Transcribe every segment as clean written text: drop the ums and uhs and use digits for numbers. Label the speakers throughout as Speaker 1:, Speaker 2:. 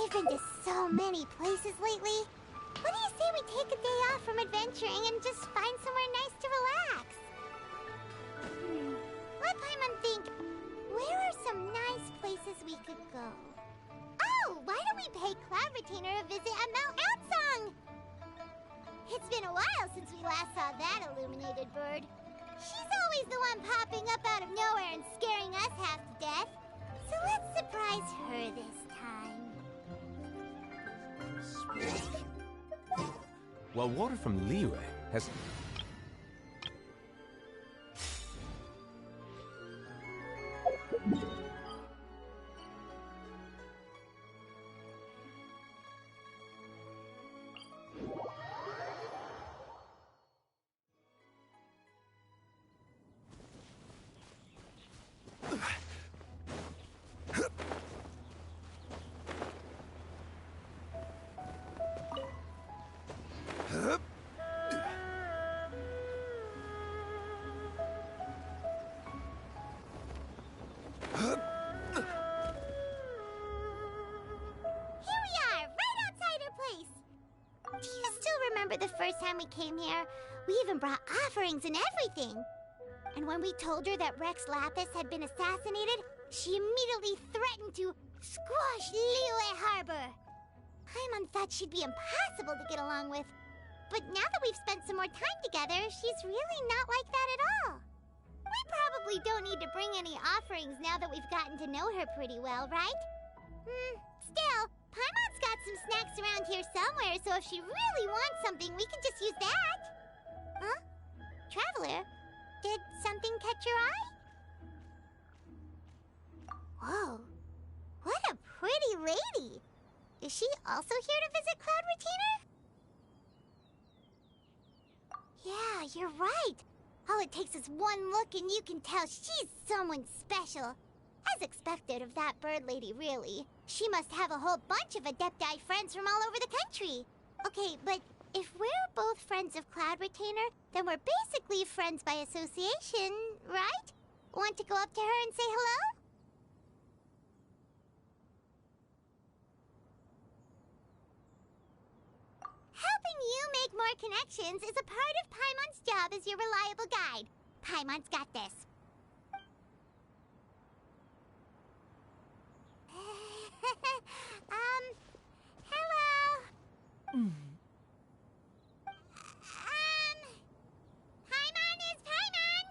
Speaker 1: We've been to so many places lately. What do you say we take a day off from adventuring and just find somewhere nice to relax? Let Paimon think. Where are some nice places we could go? Oh, why don't we pay Cloud Retainer a visit at Mount Outsong? It's been a while since we last saw that illuminated bird. She's always the one popping up out of nowhere and scaring us half to death. So let's surprise her this time.
Speaker 2: While water from Liyue has...
Speaker 1: The first time we came here, we even brought offerings and everything. And when we told her that Rex Lapis had been assassinated, she immediately threatened to squash Liyue Harbor. Paimon thought she'd be impossible to get along with. But now that we've spent some more time together, she's really not like that at all. We probably don't need to bring any offerings now that we've gotten to know her pretty well, right? Still, Paimon's got some snacks around here somewhere, so if she really wants something, we can just use that. Huh? Traveler, did something catch your eye? Whoa, what a pretty lady. Is she also here to visit Cloud Retainer? Yeah, you're right. All it takes is one look and you can tell she's someone special. As expected of that bird lady, really. She must have a whole bunch of Adepti friends from all over the country. Okay, but if we're both friends of Cloud Retainer, then we're basically friends by association, right? Want to go up to her and say hello? Helping you make more connections is a part of Paimon's job as your reliable guide. Paimon's got this. Hello. Paimon is Paimon,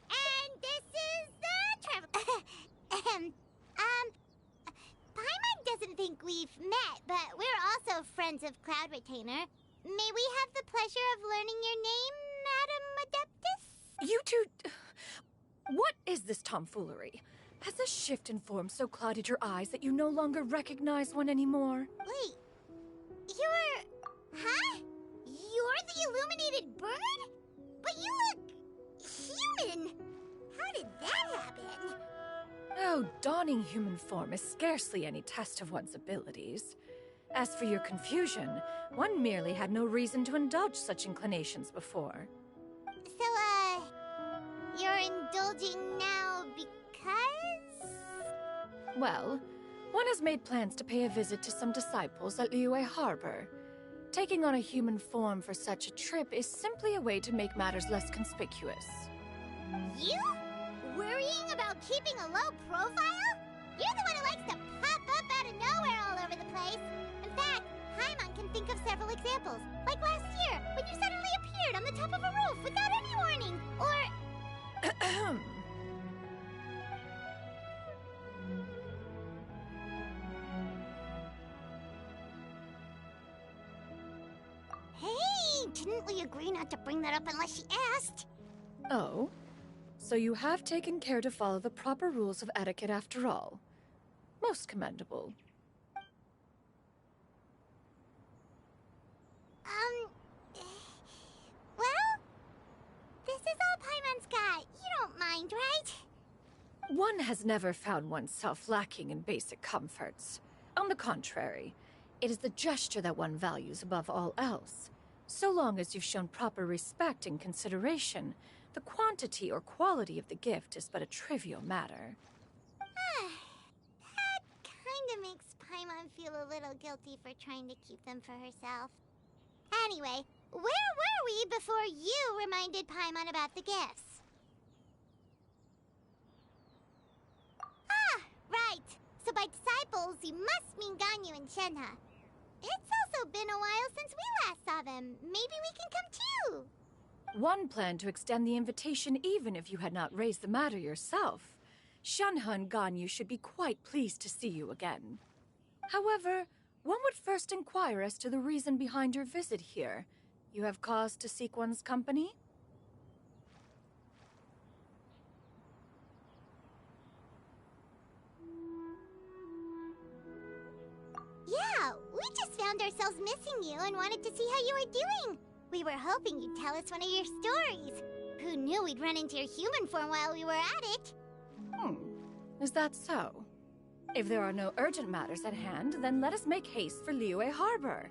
Speaker 1: and this is the travel. Paimon doesn't think we've met, but we're also friends of Cloud Retainer. May we have the pleasure of learning your name, Madam Adeptus?
Speaker 3: You two... What is this tomfoolery? Has this shift in form so clouded your eyes that you no longer recognize one anymore?
Speaker 1: Wait, you're... Huh? You're the illuminated bird? But you look... human! How did that happen?
Speaker 3: Oh, donning human form is scarcely any test of one's abilities. As for your confusion, one merely had no reason to indulge such inclinations before.
Speaker 1: So, you're indulging now because?
Speaker 3: Well, one has made plans to pay a visit to some disciples at Liyue Harbor. Taking on a human form for such a trip is simply a way to make matters less conspicuous.
Speaker 1: You? Worrying about keeping a low profile? You're the one who likes to pop up out of nowhere all over the place. In fact, Paimon can think of several examples. Like last year, when you suddenly appeared on the top of a roof without any warning. Or... Hey, didn't we agree not to bring that up unless she asked?
Speaker 3: Oh? So you have taken care to follow the proper rules of etiquette after all. Most commendable.
Speaker 1: Well, this is all Paimon's got. You don't mind, right?
Speaker 3: One has never found oneself lacking in basic comforts. On the contrary, it is the gesture that one values above all else. So long as you've shown proper respect and consideration, the quantity or quality of the gift is but a trivial matter.
Speaker 1: That kinda makes Paimon feel feel a little guilty for trying to keep them for herself. Anyway, where were we before you reminded Paimon about the gifts? Ah, right. So by disciples, you must mean Ganyu and Shenhe. It's also been a while since we last saw them. Maybe we can come too.
Speaker 3: One planned to extend the invitation even if you had not raised the matter yourself. Shenhe and Ganyu should be quite pleased to see you again. However, one would first inquire as to the reason behind your visit here. You have cause to seek one's company?
Speaker 1: Yeah, we just found ourselves missing you and wanted to see how you were doing. We were hoping you'd tell us one of your stories. Who knew we'd run into your human form while we were at it?
Speaker 3: Is that so? If there are no urgent matters at hand, then let us make haste for Liyue Harbor.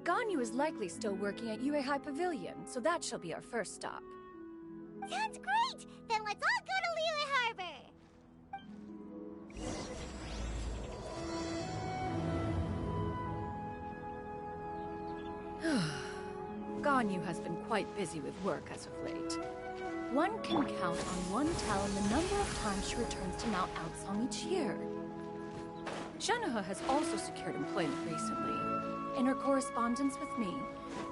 Speaker 3: Ganyu is likely still working at Yuehai Pavilion, so that shall be our first stop.
Speaker 1: Sounds great! Then let's all go to Liyue Harbor!
Speaker 3: Ganyu has been quite busy with work as of late. One can count on one hand the number of times she returns to Mount Outsong each year. Shenhe has also secured employment recently. In her correspondence with me,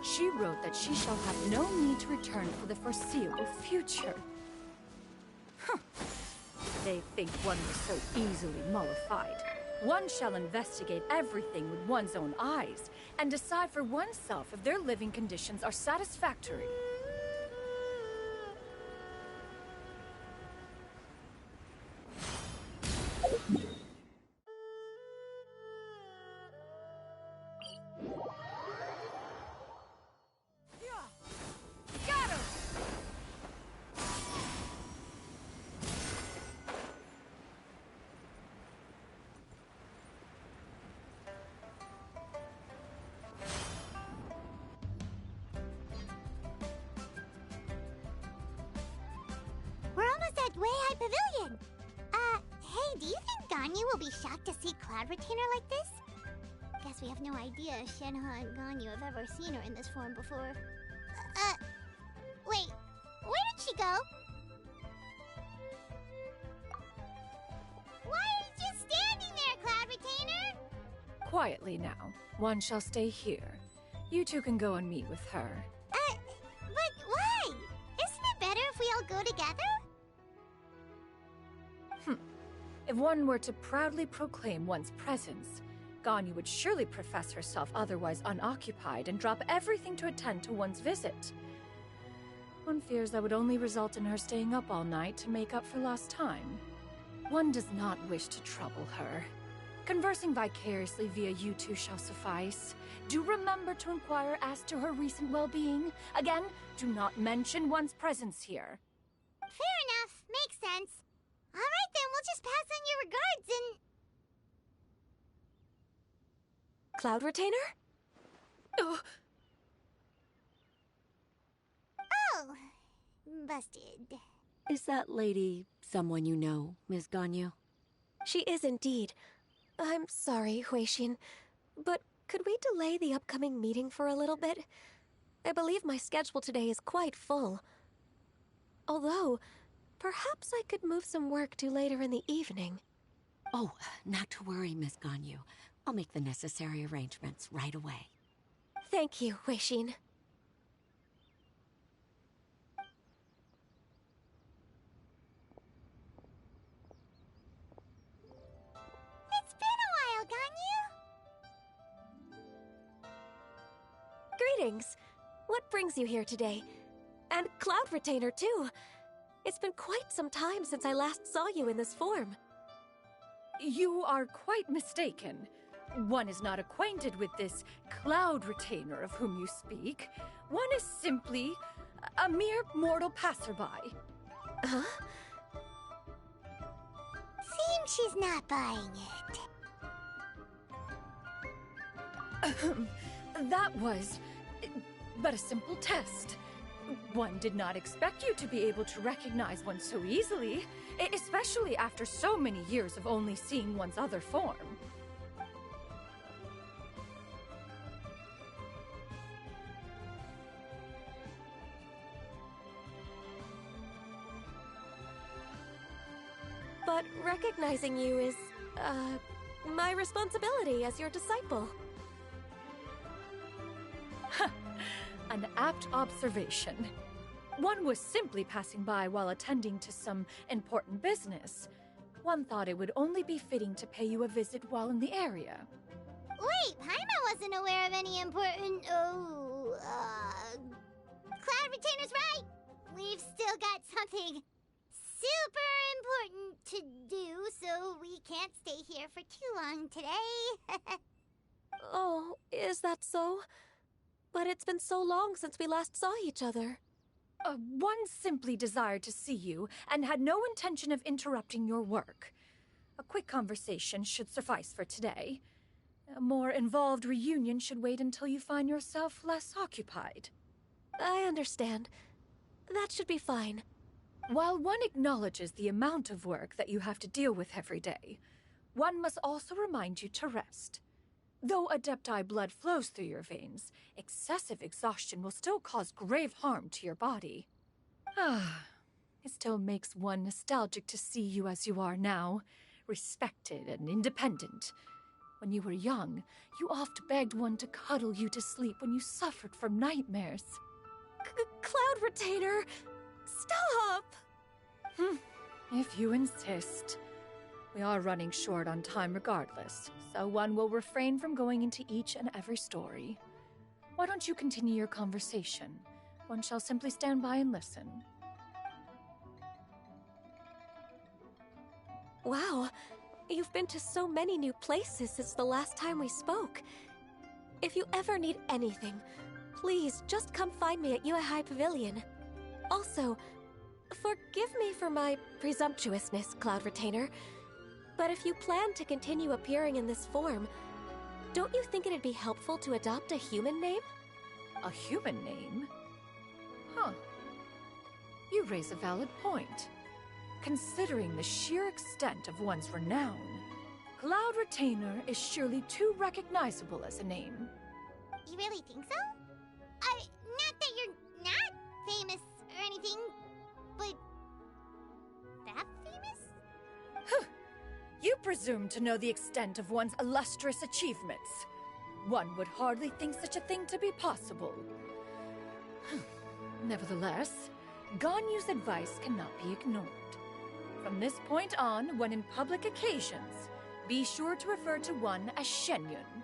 Speaker 3: she wrote that she shall have no need to return for the foreseeable future. They think one was so easily mollified. One shall investigate everything with one's own eyes and decide for oneself if their living conditions are satisfactory.
Speaker 1: We're almost at Yuehai Pavilion. Hey, do you think Ganyu will be shocked to see Cloud Retainer like this? Guess we have no idea if Shenhe and Ganyu have ever seen her in this form before. Wait, where did she go? Why are you just standing there, Cloud Retainer?
Speaker 3: Quietly now. One shall stay here. You two can go and meet with her.
Speaker 1: But why? Isn't it better if we all go together?
Speaker 3: If one were to proudly proclaim one's presence, Ganyu would surely profess herself otherwise unoccupied and drop everything to attend to one's visit. One fears that would only result in her staying up all night to make up for lost time. One does not wish to trouble her. Conversing vicariously via you two shall suffice. Do remember to inquire as to her recent well-being. Again, do not mention one's presence here.
Speaker 1: Fair enough. Makes sense. All right, then, we'll just pass on your regards and...
Speaker 4: Cloud Retainer?
Speaker 1: Oh, busted.
Speaker 5: Is that lady someone you know, Miss Ganyu?
Speaker 4: She is indeed. I'm sorry, Huixin, but could we delay the upcoming meeting for a little bit? I believe my schedule today is quite full. Although, perhaps I could move some work to later in the evening.
Speaker 5: Oh, not to worry, Miss Ganyu. I'll make the necessary arrangements right away.
Speaker 4: Thank you, Huixin.
Speaker 1: It's been a while, Ganyu.
Speaker 4: Greetings. What brings you here today? And Cloud Retainer, too. It's been quite some time since I last saw you in this form.
Speaker 3: You are quite mistaken. One is not acquainted with this Cloud Retainer of whom you speak. One is simply a mere mortal passerby.
Speaker 4: Huh?
Speaker 1: Seems she's not buying it.
Speaker 3: That was but a simple test. One did not expect you to be able to recognize one so easily, especially after so many years of only seeing one's other form.
Speaker 4: but recognizing you is, my responsibility as your disciple.
Speaker 3: An apt observation. One was simply passing by while attending to some important business. One thought it would only be fitting to pay you a visit while in the area.
Speaker 1: Wait, Paimon wasn't aware of any important... Cloud Retainer's right! We've still got something super important to do, so we can't stay here for too long today.
Speaker 4: Oh, is that so? But it's been so long since we last saw each other.
Speaker 3: One simply desired to see you and had no intention of interrupting your work. A quick conversation should suffice for today. A more involved reunion should wait until you find yourself less occupied.
Speaker 4: I understand. That should be fine.
Speaker 3: While one acknowledges the amount of work that you have to deal with every day, one must also remind you to rest. Though Adepti blood flows through your veins, excessive exhaustion will still cause grave harm to your body. It still makes one nostalgic to see you as you are now, respected and independent. When you were young, you oft begged one to cuddle you to sleep when you suffered from nightmares.
Speaker 4: Cloud Retainer! Stop!
Speaker 3: If you insist. We are running short on time regardless, so one will refrain from going into each and every story. Why don't you continue your conversation? One shall simply stand by and listen.
Speaker 4: Wow, you've been to so many new places since the last time we spoke. If you ever need anything, please just come find me at Uehai Pavilion. Also, forgive me for my presumptuousness, Cloud Retainer, but if you plan to continue appearing in this form, don't you think it'd be helpful to adopt a human name?
Speaker 3: A human name? Huh. You raise a valid point. Considering the sheer extent of one's renown, Cloud Retainer is surely too recognizable as a name.
Speaker 1: You really think so? Not that you're not famous or anything, but that famous?
Speaker 3: You presume to know the extent of one's illustrious achievements. One would hardly think such a thing to be possible. Nevertheless, Ganyu's advice cannot be ignored. From this point on, when in public occasions, be sure to refer to one as Xianyun.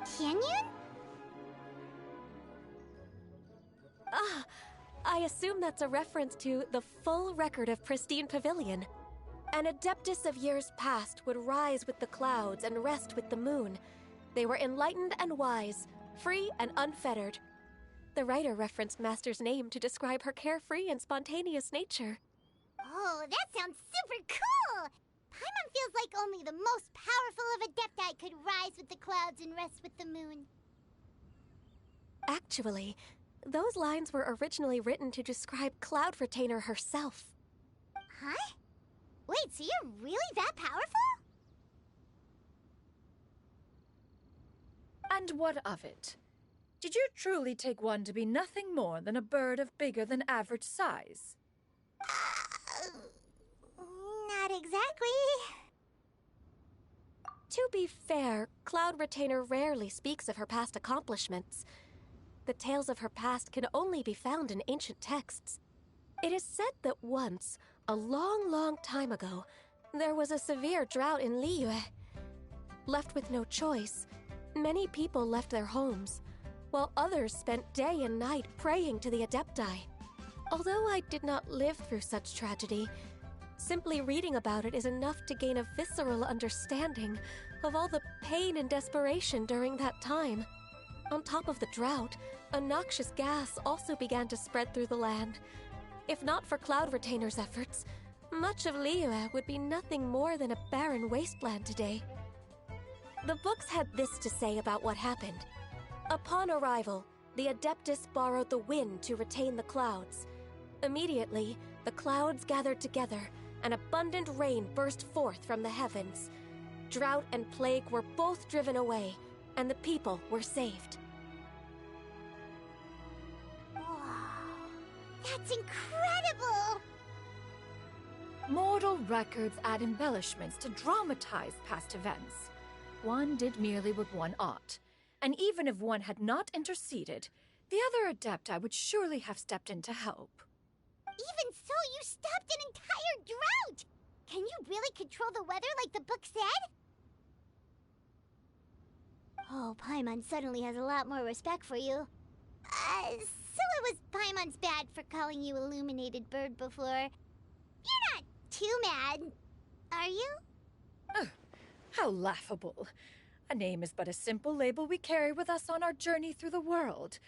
Speaker 1: Xianyun?
Speaker 4: I assume that's a reference to the full record of Pristine Pavilion. An Adeptus of years past would rise with the clouds and rest with the moon. They were enlightened and wise, free and unfettered. The writer referenced Master's name to describe her carefree and spontaneous nature.
Speaker 1: Oh, that sounds super cool! Paimon feels like only the most powerful of Adepti could rise with the clouds and rest with the moon.
Speaker 4: Actually, those lines were originally written to describe Cloud Retainer herself.
Speaker 1: Huh? Wait, so you're really that powerful?
Speaker 3: And what of it? Did you truly take one to be nothing more than a bird of bigger than average size?
Speaker 1: Not exactly.
Speaker 4: To be fair, Cloud Retainer rarely speaks of her past accomplishments. The tales of her past can only be found in ancient texts. It is said that once, a long, long time ago, there was a severe drought in Liyue. Left with no choice, many people left their homes, while others spent day and night praying to the Adepti. Although I did not live through such tragedy, simply reading about it is enough to gain a visceral understanding of all the pain and desperation during that time. On top of the drought, a noxious gas also began to spread through the land. If not for Cloud Retainer's efforts, much of Liyue would be nothing more than a barren wasteland today. The books had this to say about what happened. Upon arrival, the Adeptus borrowed the wind to retain the clouds. Immediately, the clouds gathered together, and abundant rain burst forth from the heavens. Drought and plague were both driven away, and the people were saved.
Speaker 1: Wow, that's incredible!
Speaker 3: Mortal records add embellishments to dramatize past events. One did merely what one ought, and even if one had not interceded, the other Adepti would surely have stepped in to help.
Speaker 1: Even so, you stopped an entire drought! Can you really control the weather like the book said? Oh, Paimon suddenly has a lot more respect for you. So it was Paimon's bad for calling you Illuminated Bird before. You're not too mad, are you?
Speaker 3: How laughable. A name is but a simple label we carry with us on our journey through the world.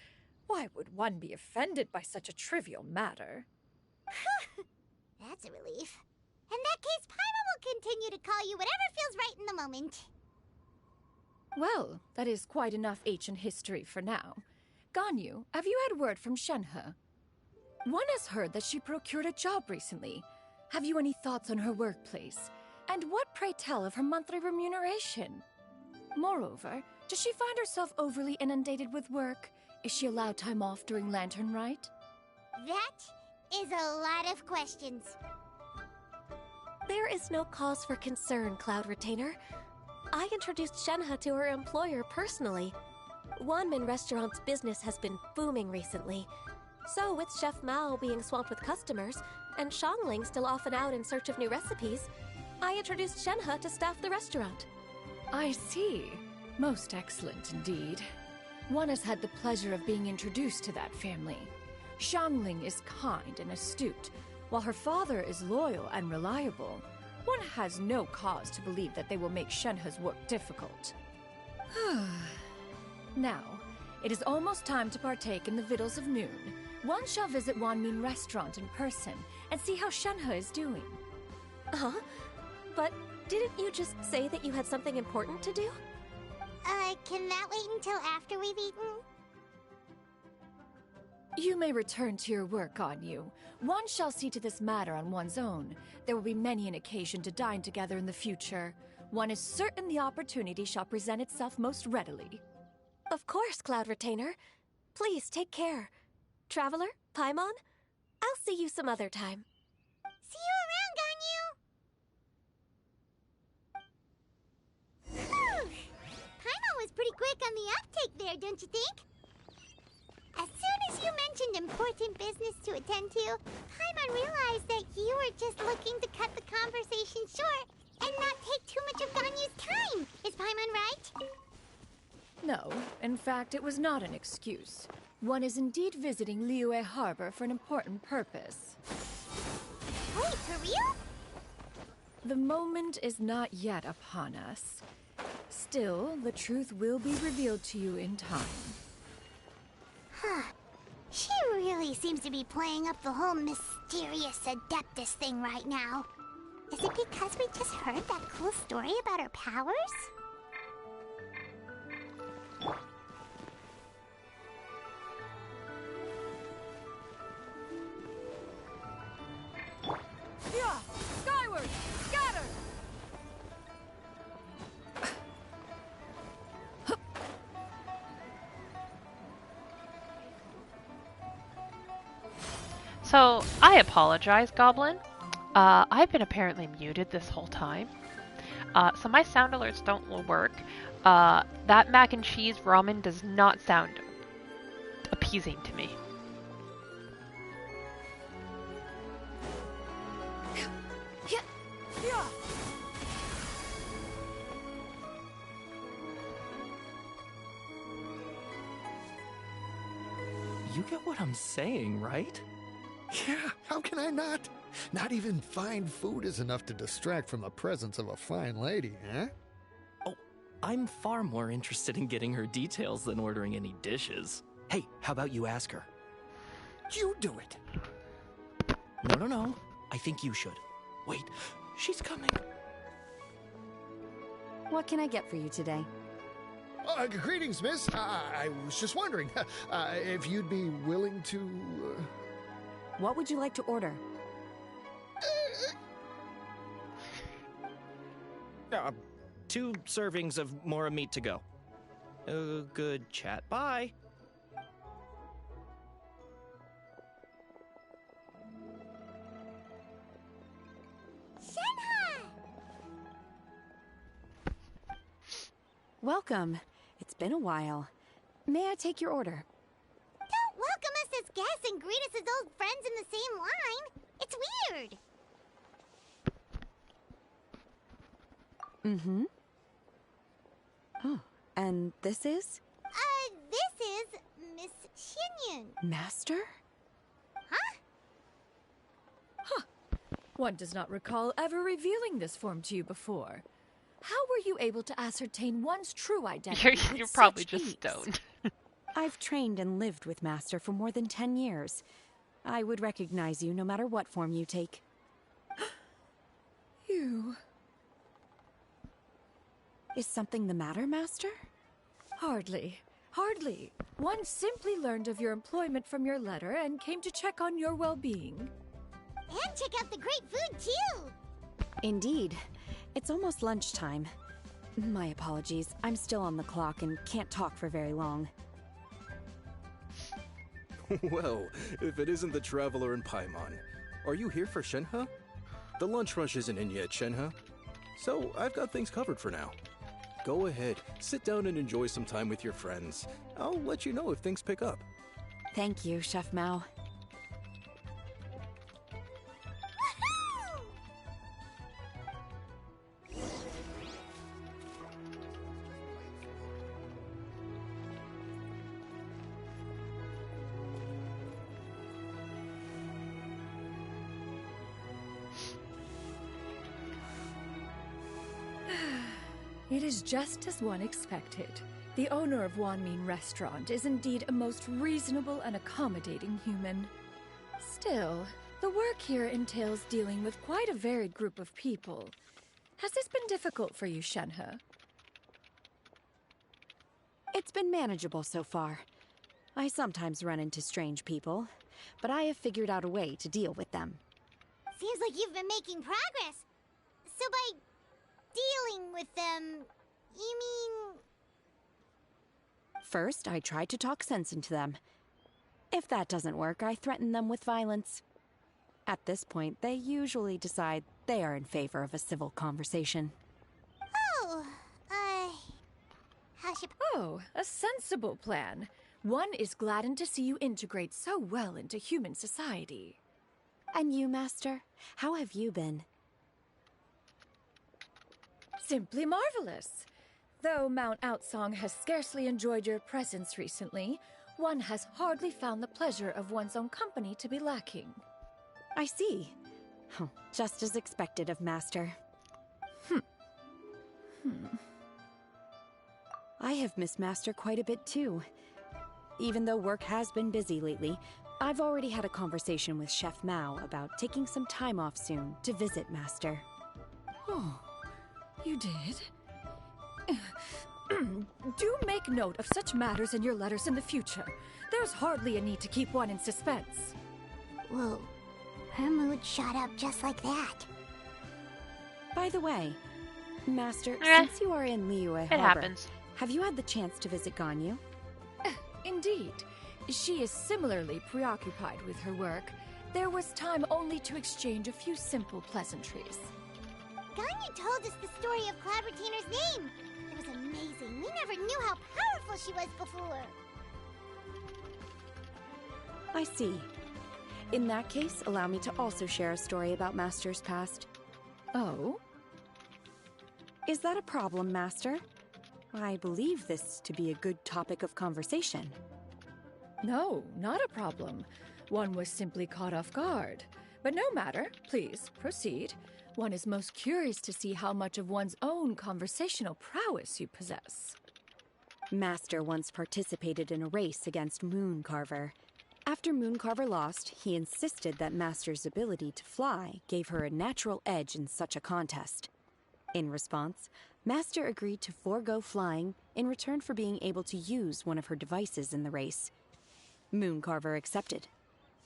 Speaker 3: Why would one be offended by such a trivial matter?
Speaker 1: That's a relief. In that case, Paimon will continue to call you whatever feels right in the moment.
Speaker 3: Well, that is quite enough ancient history for now. Ganyu, have you had word from Shenhe? One has heard that she procured a job recently. Have you any thoughts on her workplace? And what, pray tell, of her monthly remuneration? Moreover, does she find herself overly inundated with work? Is she allowed time off during Lantern Rite?
Speaker 1: That is a lot of questions.
Speaker 4: There is no cause for concern, Cloud Retainer. I introduced Shenhe to her employer personally. Wanmin Restaurant's business has been booming recently. So, with Chef Mao being swamped with customers, and Xiangling still off and out in search of new recipes, I introduced Shenhe to staff the restaurant.
Speaker 3: I see. Most excellent indeed. One has had the pleasure of being introduced to that family. Xiangling is kind and astute, while her father is loyal and reliable. One has no cause to believe that they will make Shenhe's work difficult. Now, it is almost time to partake in the victuals of noon. One shall visit Wanmin Restaurant in person and see how Shenhe is doing.
Speaker 4: Huh? But didn't you just say that you had something important to do?
Speaker 1: Can that wait until after we've eaten?
Speaker 3: You may return to your work, Ganyu. One shall see to this matter on one's own. There will be many an occasion to dine together in the future. One is certain the opportunity shall present itself most readily.
Speaker 4: Of course, Cloud Retainer. Please take care. Traveler, Paimon, I'll see you some other time.
Speaker 1: See you around, Ganyu! Whew. Paimon was pretty quick on the uptake there, don't you think? As soon as you mentioned important business to attend to, Paimon realized that you were just looking to cut the conversation short and not take too much of Ganyu's time. Is Paimon right?
Speaker 3: No, in fact, it was not an excuse. One is indeed visiting Liyue Harbor for an important purpose.
Speaker 1: Wait, for real?
Speaker 3: The moment is not yet upon us. Still, the truth will be revealed to you in time.
Speaker 1: Huh. She really seems to be playing up the whole mysterious Adeptus thing right now. Is it because we just heard that cool story about her powers?
Speaker 3: Yeah! Skyward! Scatter!
Speaker 6: So, I apologize, Goblin. I've been apparently muted this whole time. So my sound alerts don't work. That mac and cheese ramen does not sound appeasing to me.
Speaker 7: You get what I'm saying, right?
Speaker 8: Yeah, how can I not? Not even fine food is enough to distract from the presence of a fine lady, huh?
Speaker 7: Oh, I'm far more interested in getting her details than ordering any dishes. Hey, how about you ask her?
Speaker 8: You do it!
Speaker 7: No. I think you should. Wait, she's coming.
Speaker 9: What can I get for you today?
Speaker 8: Greetings, miss. I was just wondering if you'd be willing to...
Speaker 9: What would you like to order?
Speaker 7: 2 servings of more meat to go. Good chat. Bye.
Speaker 9: welcome. It's been a while. May I take your order?
Speaker 1: Don't welcome us as guests and greet us as old friends in the same line. It's weird.
Speaker 9: Mm-hmm. Oh, and this is?
Speaker 1: This is Miss Xianyun.
Speaker 9: Master?
Speaker 1: Huh?
Speaker 3: One does not recall ever revealing this form to you before. How were you able to ascertain one's true identity?
Speaker 6: You're probably
Speaker 3: such
Speaker 6: just
Speaker 3: ease?
Speaker 6: stoned.
Speaker 9: I've trained and lived with Master for more than 10 years. I would recognize you no matter what form you take.
Speaker 3: You...
Speaker 9: Is something the matter, Master?
Speaker 3: Hardly. Hardly. One simply learned of your employment from your letter and came to check on your well-being.
Speaker 1: And check out the great food, too.
Speaker 9: Indeed. It's almost lunchtime. My apologies. I'm still on the clock and can't talk for very long.
Speaker 10: Well, if it isn't the Traveler in Paimon. Are you here for Shenhe? The lunch rush isn't in yet, Shenhe. So, I've got things covered for now. Go ahead, sit down and enjoy some time with your friends. I'll let you know if things pick up.
Speaker 9: Thank you, Chef Mao.
Speaker 3: It is just as one expected. The owner of Wanmin Restaurant is indeed a most reasonable and accommodating human. Still, the work here entails dealing with quite a varied group of people. Has this been difficult for you, Shenhe?
Speaker 9: It's been manageable so far. I sometimes run into strange people, but I have figured out a way to deal with them.
Speaker 1: Seems like you've been making progress. So by dealing with them, you mean...
Speaker 9: First, I try to talk sense into them. If that doesn't work, I threaten them with violence. At this point, they usually decide they are in favor of a civil conversation.
Speaker 1: Oh, how should...
Speaker 3: Oh, a sensible plan. One is gladdened to see you integrate so well into human society.
Speaker 9: And you, Master? How have you been?
Speaker 3: Simply marvelous. Though Mount Outsong has scarcely enjoyed your presence recently, one has hardly found the pleasure of one's own company to be lacking.
Speaker 9: I see. Oh, just as expected of Master. I have missed Master quite a bit too. Even though work has been busy lately, I've already had a conversation with Chef Mao about taking some time off soon to visit Master.
Speaker 3: Oh, you did? Do make note of such matters in your letters in the future. There's hardly a need to keep one in suspense.
Speaker 1: Whoa, her mood shot up just like that.
Speaker 9: By the way, Master, since you are in Liyue Harbor,
Speaker 6: happens.
Speaker 9: Have you had the chance to visit Ganyu?
Speaker 3: Indeed. She is similarly preoccupied with her work. There was time only to exchange a few simple pleasantries.
Speaker 1: Ganyu told us the story of Cloud Retainer's name. It was amazing. We never knew how powerful she was before.
Speaker 9: I see. In that case, allow me to also share a story about Master's past.
Speaker 3: Oh?
Speaker 9: Is that a problem, Master? I believe this to be a good topic of conversation.
Speaker 3: No, not a problem. One was simply caught off guard. But no matter, please, proceed. One is most curious to see how much of one's own conversational prowess you possess.
Speaker 9: Master once participated in a race against Mooncarver. After Mooncarver lost, he insisted that Master's ability to fly gave her a natural edge in such a contest. In response, Master agreed to forego flying in return for being able to use one of her devices in the race. Mooncarver accepted,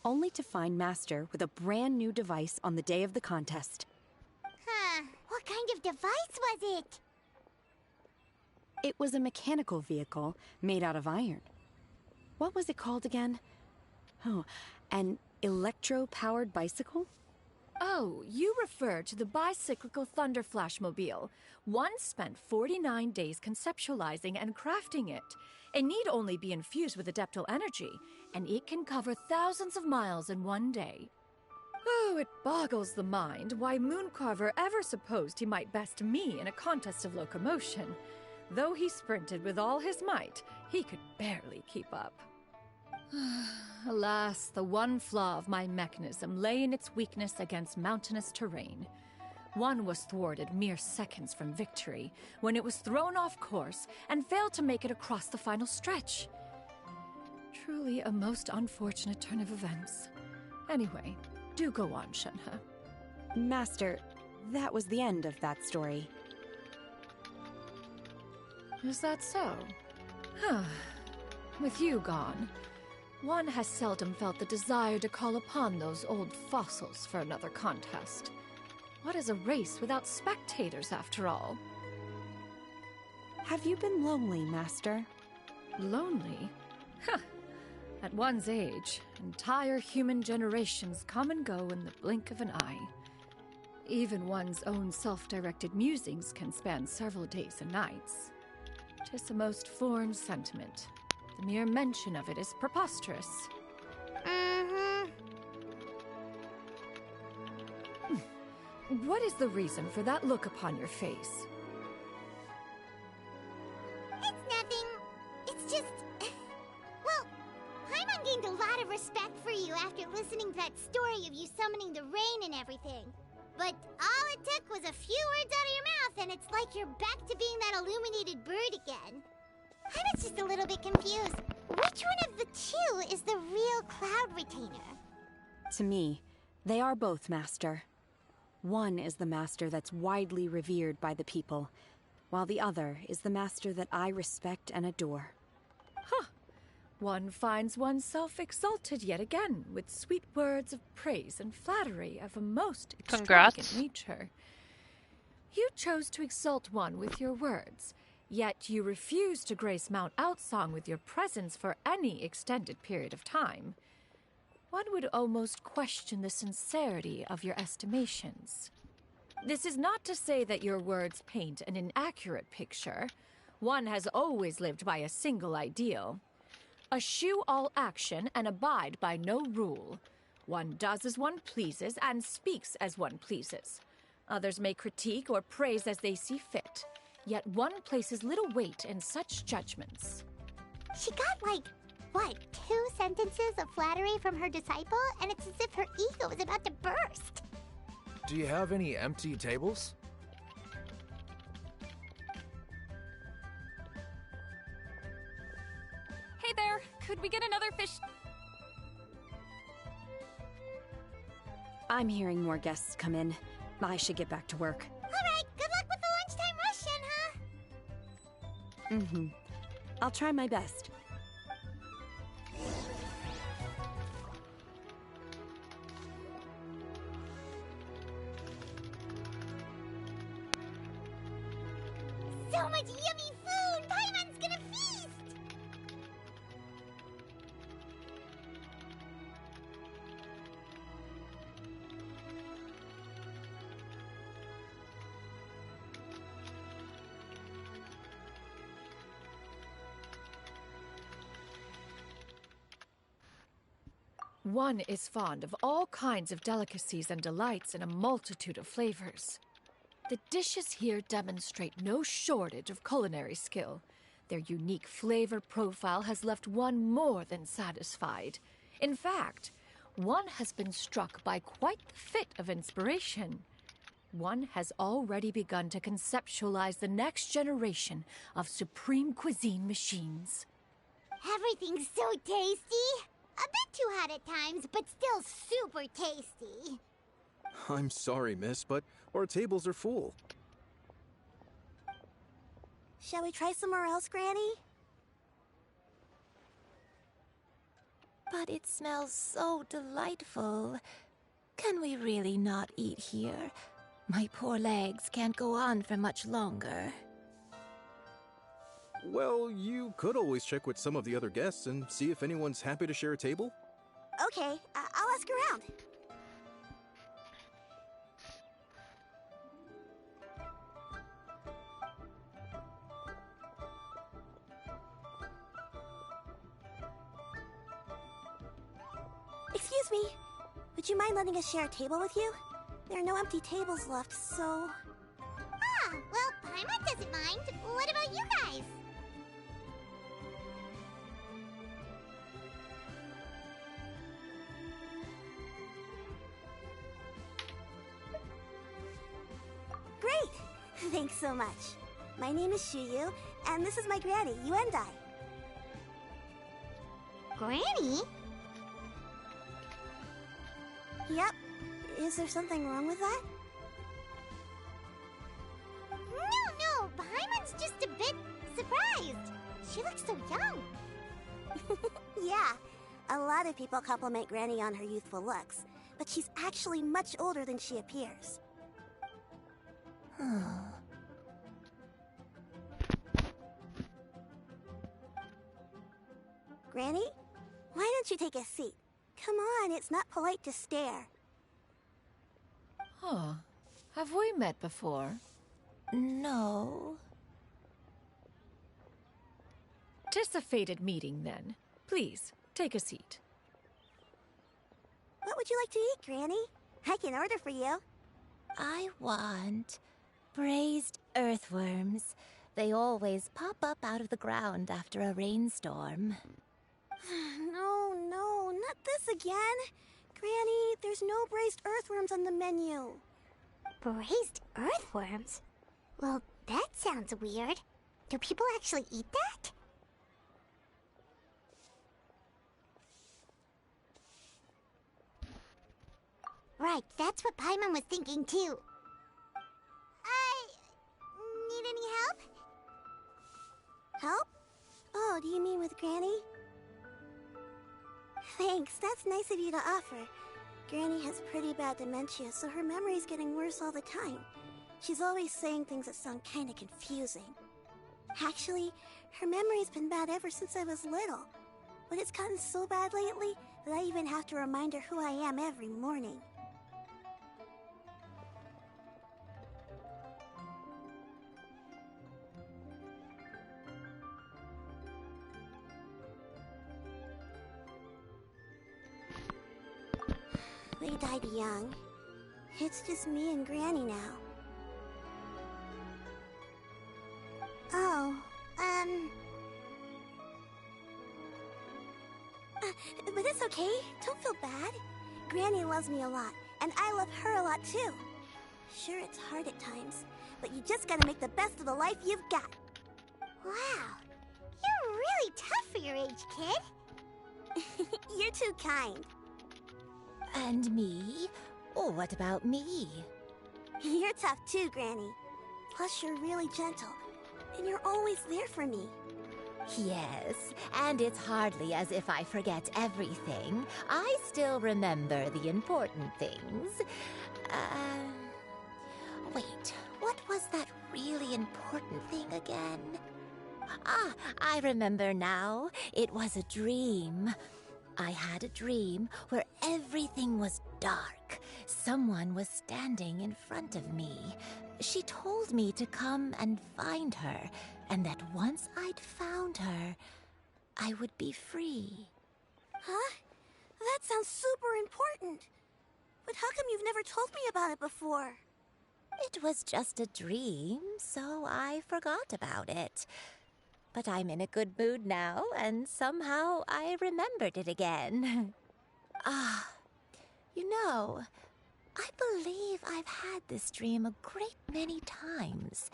Speaker 9: only to find Master with a brand new device on the day of the contest.
Speaker 1: Huh, what kind of device was it?
Speaker 9: It was a mechanical vehicle made out of iron. What was it called again? Oh, an electro-powered bicycle?
Speaker 3: Oh, you refer to the bicyclical Thunder Flashmobile. One spent 49 days conceptualizing and crafting it. It need only be infused with adeptal energy, and it can cover thousands of miles in one day. Oh, it boggles the mind why Mooncarver ever supposed he might best me in a contest of locomotion. Though he sprinted with all his might, he could barely keep up. Alas, the one flaw of my mechanism lay in its weakness against mountainous terrain. One was thwarted mere seconds from victory, when it was thrown off course and failed to make it across the final stretch. Truly a most unfortunate turn of events. Anyway, do go on, Shenhe.
Speaker 9: Master, that was the end of that story.
Speaker 3: Is that so? Huh. With you gone, one has seldom felt the desire to call upon those old fossils for another contest. What is a race without spectators, after all?
Speaker 9: Have you been lonely, Master?
Speaker 3: Lonely? Huh. At one's age, entire human generations come and go in the blink of an eye. Even one's own self-directed musings can span several days and nights. 'Tis a most foreign sentiment. The mere mention of it is preposterous. What is the reason for that look upon your face?
Speaker 1: It's nothing. It's just... Well, Paimon gained a lot of respect for you after listening to that story of you summoning the rain and everything. But all it took was a few words out of your mouth, and it's like you're back to being that illuminated bird again. Paimon's just a little bit confused. Which one of the two is the real Cloud Retainer?
Speaker 9: To me, they are both, Master. One is the master that's widely revered by the people, while the other is the master that I respect and adore.
Speaker 3: Huh. One finds oneself exalted yet again with sweet words of praise and flattery of a most extravagant nature. You chose to exalt one with your words, yet you refuse to grace Mount Outsong with your presence for any extended period of time. One would almost question the sincerity of your estimations. This is not to say that your words paint an inaccurate picture. One has always lived by a single ideal. Eschew all action and abide by no rule. One does as one pleases and speaks as one pleases. Others may critique or praise as they see fit, yet one places little weight in such judgments.
Speaker 1: She got, like, what, 2 sentences of flattery from her disciple, and it's as if her ego is about to burst.
Speaker 11: Do you have any empty tables?
Speaker 12: Hey there, could we get another fish?
Speaker 9: I'm hearing more guests come in. I should get back to work.
Speaker 1: Alright, good luck with the lunchtime rush, Shenhe.
Speaker 9: I'll try my best.
Speaker 1: So much yummy food! Paimon's gonna feast!
Speaker 3: One is fond of all kinds of delicacies and delights in a multitude of flavors. The dishes here demonstrate no shortage of culinary skill. Their unique flavor profile has left one more than satisfied. In fact, one has been struck by quite the fit of inspiration. One has already begun to conceptualize the next generation of supreme cuisine machines.
Speaker 1: Everything's so tasty! A bit too hot at times, but still super tasty.
Speaker 10: I'm sorry, miss, but our tables are full.
Speaker 1: Shall we try somewhere else, Granny?
Speaker 13: But it smells so delightful. Can we really not eat here? My poor legs can't go on for much longer.
Speaker 10: Well, you could always check with some of the other guests and see if anyone's happy to share a table.
Speaker 1: Okay, I'll ask around.
Speaker 14: me? Would you mind letting us share a table with you? There are no empty tables left, so...
Speaker 1: Ah, well, Paimon doesn't mind. What about you guys?
Speaker 14: Great! Thanks so much. My name is Xianyun, and this is my granny, Yuendai.
Speaker 1: Granny?
Speaker 14: Yep. Is there something wrong with that?
Speaker 1: No, Paimon's just a bit surprised. She looks so young.
Speaker 14: Yeah, a lot of people compliment Granny on her youthful looks, but she's actually much older than she appears. Granny? Why don't you take a seat? Come on, it's not polite to stare.
Speaker 3: Huh. Have we met before?
Speaker 13: No.
Speaker 3: 'Tis a fated meeting, then. Please, take a seat.
Speaker 14: What would you like to eat, Granny? I can order for you.
Speaker 13: I want braised earthworms. They always pop up out of the ground after a rainstorm.
Speaker 14: No, not this again. Granny, there's no braised earthworms on the menu.
Speaker 1: Braised earthworms? Well, that sounds weird. Do people actually eat that? Right, that's what Paimon was thinking too. Need any help?
Speaker 14: Help? Oh, do you mean with Granny? Thanks, that's nice of you to offer. Granny has pretty bad dementia, so her memory's getting worse all the time. She's always saying things that sound kinda confusing. Actually, her memory's been bad ever since I was little. But it's gotten so bad lately that I even have to remind her who I am every morning. They died young. It's just me and Granny now. Oh, but it's okay. Don't feel bad. Granny loves me a lot, and I love her a lot too. Sure, it's hard at times, but you just gotta make the best of the life you've got.
Speaker 1: Wow, you're really tough for your age, kid.
Speaker 14: You're too kind.
Speaker 13: And me? Oh, what about me?
Speaker 14: You're tough too, Granny. Plus, you're really gentle, and you're always there for me.
Speaker 13: Yes, and it's hardly as if I forget everything. I still remember the important things. Wait, what was that really important thing again? Ah, I remember now. It was a dream. I had a dream where everything was dark. Someone was standing in front of me. She told me to come and find her, and that once I'd found her, I would be free.
Speaker 14: Huh? That sounds super important. But how come you've never told me about it before?
Speaker 13: It was just a dream, so I forgot about it. But I'm in a good mood now, and somehow I remembered it again. You know, I believe I've had this dream a great many times.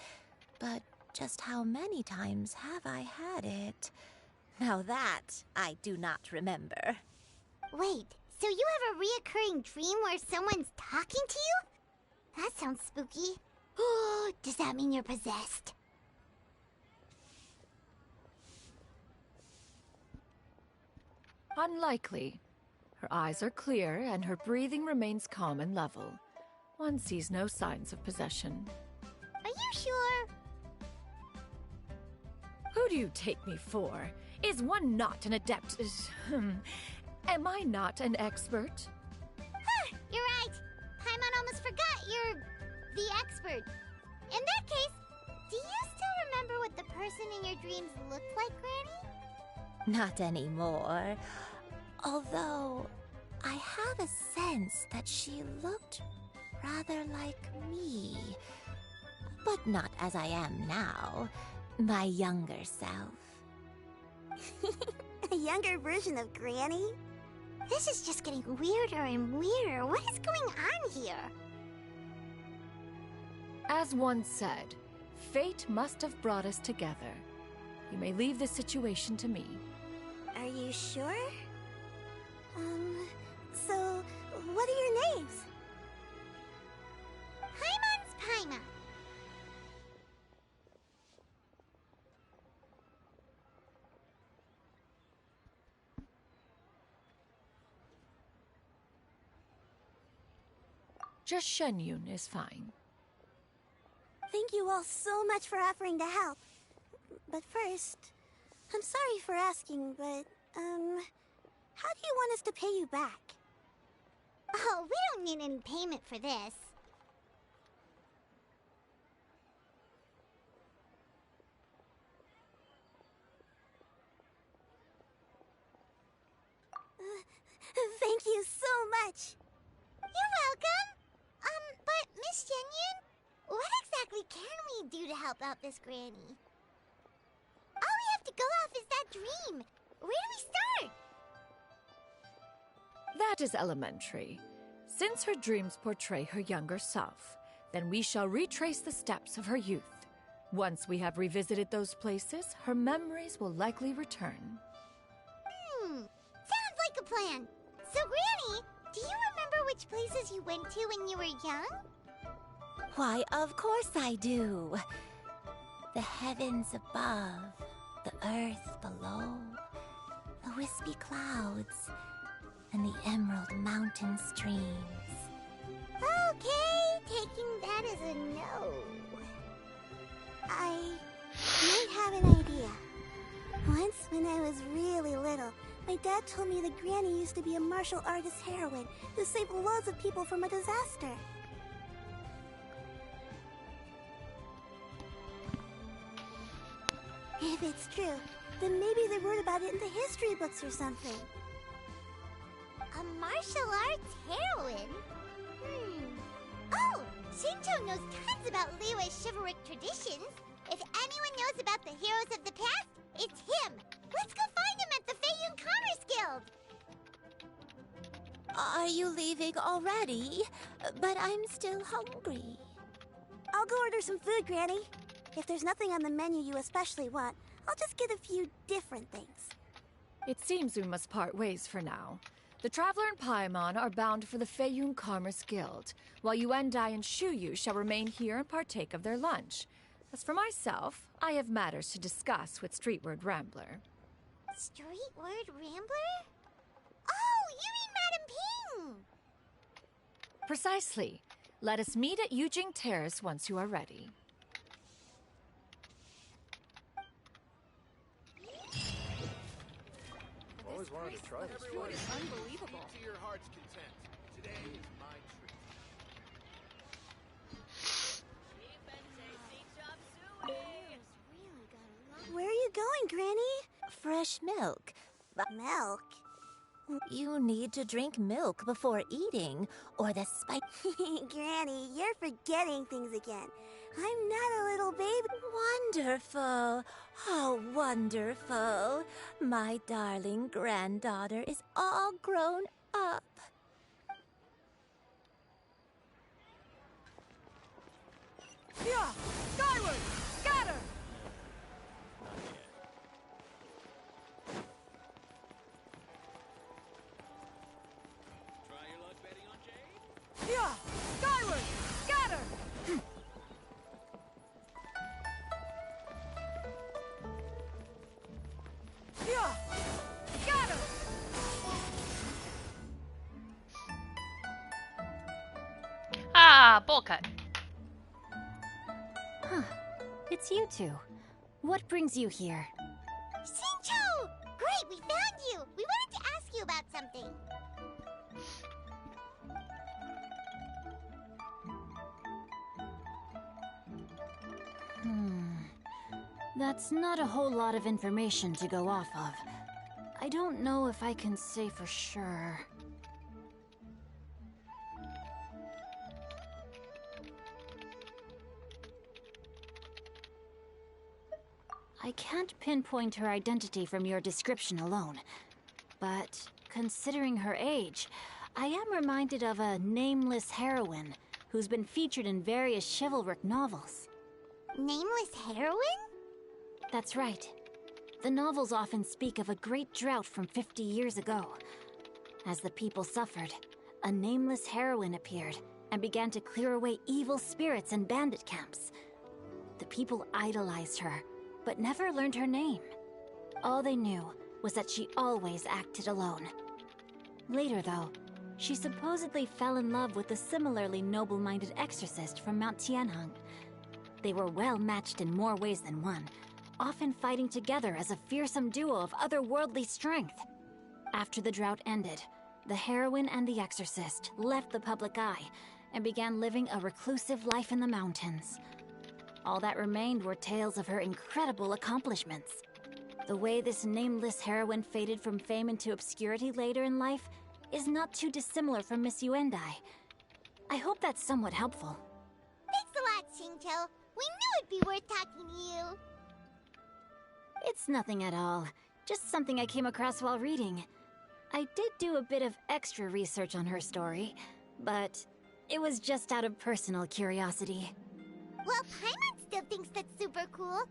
Speaker 13: But just how many times have I had it? Now that I do not remember.
Speaker 1: Wait, so you have a reoccurring dream where someone's talking to you? That sounds spooky. Oh, does that mean you're possessed?
Speaker 3: Unlikely. Her eyes are clear, and her breathing remains calm and level. One sees no signs of possession.
Speaker 1: Are you sure?
Speaker 3: Who do you take me for? Is one not an adept? Am I not an expert?
Speaker 1: Huh, you're right. Paimon almost forgot you're the expert. In that case, do you still remember what the person in your dreams looked like, Granny?
Speaker 13: Not anymore. Although, I have a sense that she looked rather like me. But not as I am now, my younger self.
Speaker 14: A younger version of Granny?
Speaker 1: This is just getting weirder and weirder. What is going on here?
Speaker 3: As one said, fate must have brought us together. You may leave this situation to me.
Speaker 14: Are you sure? So, what are your names?
Speaker 1: Paimon's Paimon.
Speaker 3: Just Xianyun is fine.
Speaker 14: Thank you all so much for offering to help. But first, I'm sorry for asking, but, how do you want us to pay you back?
Speaker 1: Oh, we don't need any payment for this.
Speaker 14: Thank you so much.
Speaker 1: You're welcome. But Miss Xianyun, what exactly can we do to help out this granny? All we have to go off is that dream. Where do we start?
Speaker 3: That is elementary. Since her dreams portray her younger self, then we shall retrace the steps of her youth. Once we have revisited those places, her memories will likely return.
Speaker 1: Sounds like a plan. So, Granny, do you remember which places you went to when you were young?
Speaker 13: Why, of course I do. The heavens above, the earth below, the wispy clouds, and the emerald mountain streams.
Speaker 1: Okay, taking that as a no.
Speaker 14: I might have an idea. Once, when I was really little, my dad told me that Granny used to be a martial artist heroine who saved loads of people from a disaster. If it's true, then maybe they wrote about it in the history books or something.
Speaker 1: A martial arts heroine? Oh, Shincho knows tons about Liyue's chivalric traditions. If anyone knows about the heroes of the past, it's him. Let's go find him at the Feiyun Commerce Guild.
Speaker 13: Are you leaving already? But I'm still hungry.
Speaker 14: I'll go order some food, Granny. If there's nothing on the menu you especially want, I'll just get a few different things.
Speaker 3: It seems we must part ways for now. The Traveler and Paimon are bound for the Feiyun Commerce Guild, while Yuendai and Shuyu shall remain here and partake of their lunch. As for myself, I have matters to discuss with Streetward Rambler.
Speaker 1: Streetward Rambler? Oh, you mean Madame Ping!
Speaker 3: Precisely. Let us meet at Yujing Terrace once you are ready.
Speaker 11: Always wanted to try this.
Speaker 12: Food is unbelievable.
Speaker 11: To your heart's content. Today is my treat.
Speaker 14: Where are you going, Granny?
Speaker 13: Fresh milk.
Speaker 14: Milk?
Speaker 13: You need to drink milk before eating, or the spice...
Speaker 14: Granny, you're forgetting things again. I'm not a little baby.
Speaker 13: Wonderful. Oh, wonderful. My darling granddaughter is all grown up.
Speaker 12: Yeah! Skyward! Scatter!
Speaker 15: Try your luck betting on Jade?
Speaker 12: Yeah! Skyward! Scatter! Yeah! Scatter!
Speaker 6: Ah, bowl cut.
Speaker 16: Huh. It's you two. What brings you here?
Speaker 1: Shincho! Great, we found you! We wanted to ask you about something.
Speaker 16: That's not a whole lot of information to go off of. I don't know if I can say for sure. I can't pinpoint her identity from your description alone. But considering her age, I am reminded of a nameless heroine who's been featured in various chivalric novels.
Speaker 1: Nameless heroine?
Speaker 16: That's right. The novels often speak of a great drought from 50 years ago. As the people suffered, a nameless heroine appeared and began to clear away evil spirits and bandit camps. The people idolized her, but never learned her name. All they knew was that she always acted alone. Later, though, she supposedly fell in love with a similarly noble-minded exorcist from Mount Tianheng. They were well matched in more ways than one, often fighting together as a fearsome duo of otherworldly strength. After the drought ended, the heroine and the exorcist left the public eye and began living a reclusive life in the mountains. All that remained were tales of her incredible accomplishments. The way this nameless heroine faded from fame into obscurity later in life is not too dissimilar from Miss Yuendai. I hope that's somewhat helpful.
Speaker 1: Thanks a lot, Xingqiu. We knew it'd be worth talking to you.
Speaker 16: It's nothing at all. Just something I came across while reading. I did do a bit of extra research on her story, but it was just out of personal curiosity.
Speaker 1: Well, Paimon still thinks that's super cool.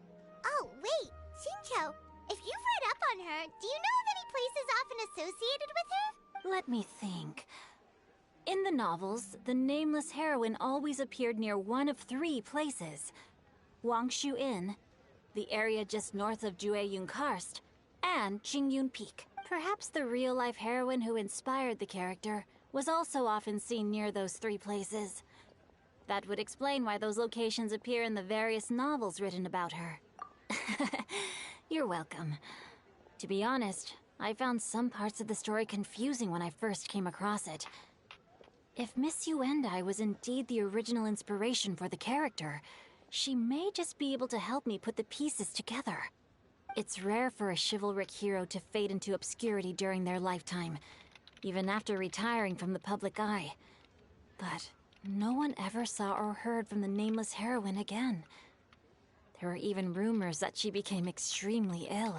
Speaker 1: Oh, wait, Xingqiu, if you've read up on her, do you know of any places often associated with her?
Speaker 16: Let me think. In the novels, the nameless heroine always appeared near one of 3 places. Wangshu Inn, the area just north of Jueyun Karst, and Qingyun Peak. Perhaps the real-life heroine who inspired the character was also often seen near those 3 places. That would explain why those locations appear in the various novels written about her. You're welcome. To be honest, I found some parts of the story confusing when I first came across it. If Miss Yuendai was indeed the original inspiration for the character, she may just be able to help me put the pieces together. It's rare for a chivalric hero to fade into obscurity during their lifetime, even after retiring from the public eye. But no one ever saw or heard from the nameless heroine again. There were even rumors that she became extremely ill.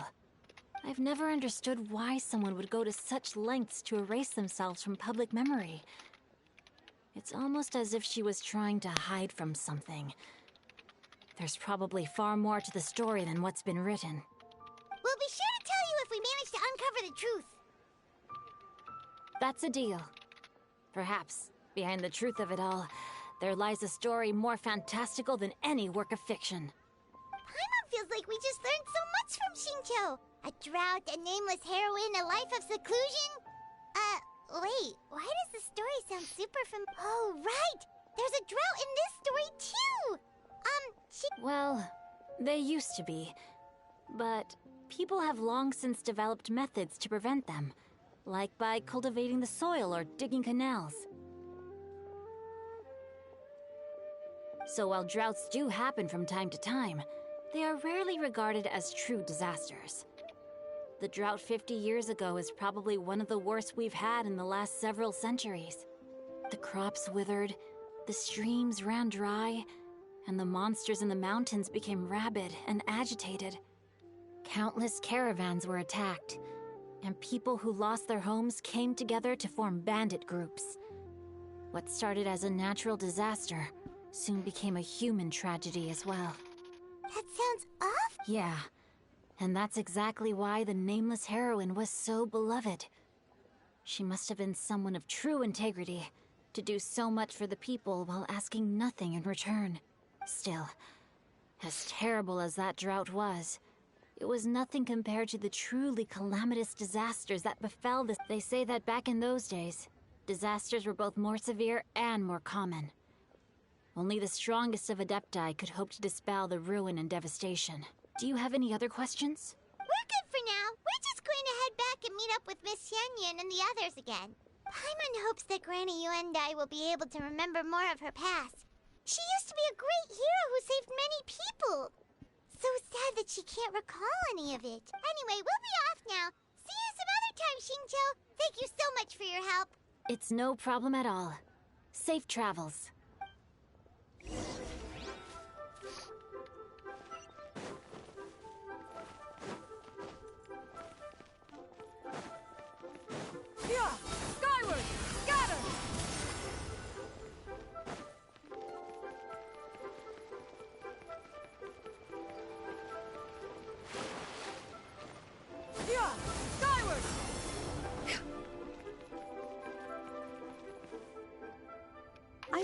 Speaker 16: I've never understood why someone would go to such lengths to erase themselves from public memory. It's almost as if she was trying to hide from something. There's probably far more to the story than what's been written.
Speaker 1: We'll be sure to tell you if we manage to uncover the truth.
Speaker 16: That's a deal. Perhaps, behind the truth of it all, there lies a story more fantastical than any work of fiction.
Speaker 1: Paimon feels like we just learned so much from Xingqiu. A drought, a nameless heroine, a life of seclusion. Wait, why does the story sound super Oh, right! There's a drought in this story, too!
Speaker 16: Well, they used to be. But people have long since developed methods to prevent them, like by cultivating the soil or digging canals. So while droughts do happen from time to time, they are rarely regarded as true disasters. The drought 50 years ago is probably one of the worst we've had in the last several centuries. The crops withered, the streams ran dry, and the monsters in the mountains became rabid and agitated. Countless caravans were attacked, and people who lost their homes came together to form bandit groups. What started as a natural disaster soon became a human tragedy as well.
Speaker 1: That sounds awful.
Speaker 16: Yeah, and that's exactly why the nameless heroine was so beloved. She must have been someone of true integrity, to do so much for the people while asking nothing in return. Still, as terrible as that drought was, it was nothing compared to the truly calamitous disasters that befell this. They say that back in those days, disasters were both more severe and more common. Only the strongest of Adepti could hope to dispel the ruin and devastation. Do you have any other questions?
Speaker 1: We're good for now. We're just going to head back and meet up with Miss Xianyun and the others again. Paimon hopes that Granny Yuendai will be able to remember more of her past. She used to be a great hero who saved many people. So sad that she can't recall any of it. Anyway, we'll be off now. See you some other time, Xingqiu. Thank you so much for your help.
Speaker 16: It's no problem at all. Safe travels.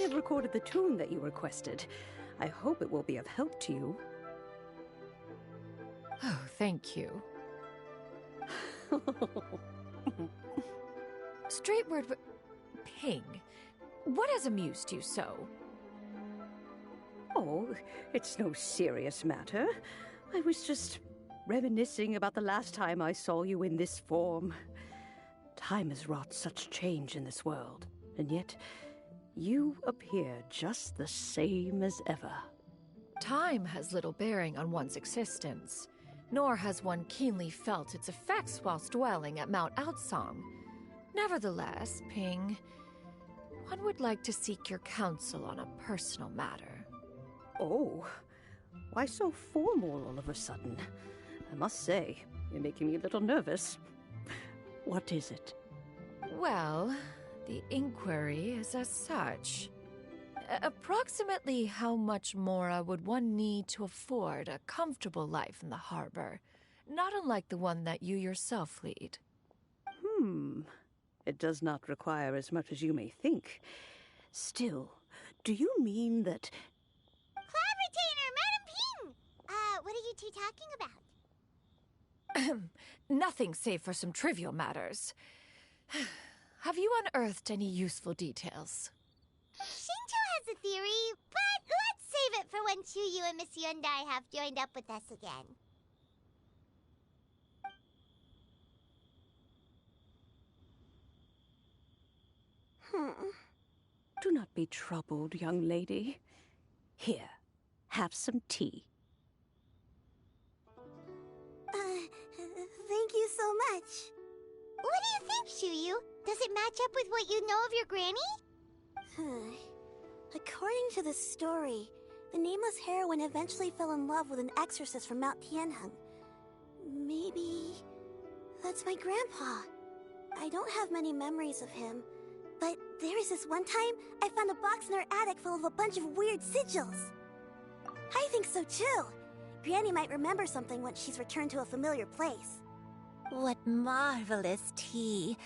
Speaker 17: have recorded the tune that you requested. I hope it will be of help to you.
Speaker 3: Oh, thank you. Straightward, Ping, what has amused you so?
Speaker 17: Oh, it's no serious matter. I was just reminiscing about the last time I saw you in this form. Time has wrought such change in this world, and yet you appear just the same as ever.
Speaker 3: Time has little bearing on one's existence, nor has one keenly felt its effects whilst dwelling at Mount Outsong. Nevertheless, Ping, one would like to seek your counsel on a personal matter.
Speaker 17: Oh, why so formal all of a sudden? I must say, you're making me a little nervous. What is it?
Speaker 3: Well, the inquiry is as such. Approximately how much more would one need to afford a comfortable life in the harbor, not unlike the one that you yourself lead?
Speaker 17: It does not require as much as you may think. Still, do you mean that...
Speaker 1: Cloud Retainer, Madam Ping! What are you two talking about?
Speaker 3: Nothing save for some trivial matters. Have you unearthed any useful details?
Speaker 1: Shinto has a theory, but let's save it for when Chuyu and Miss Yundai have joined up with us again.
Speaker 17: Do not be troubled, young lady. Here, have some tea.
Speaker 14: Thank you so much.
Speaker 1: What do you think, Chuyu? Does it match up with what you know of your granny?
Speaker 14: According to the story, the nameless heroine eventually fell in love with an exorcist from Mount Tianheng. Maybe that's my grandpa. I don't have many memories of him, but there was this one time I found a box in her attic full of a bunch of weird sigils. I think so too. Granny might remember something once she's returned to a familiar place.
Speaker 13: What marvelous tea.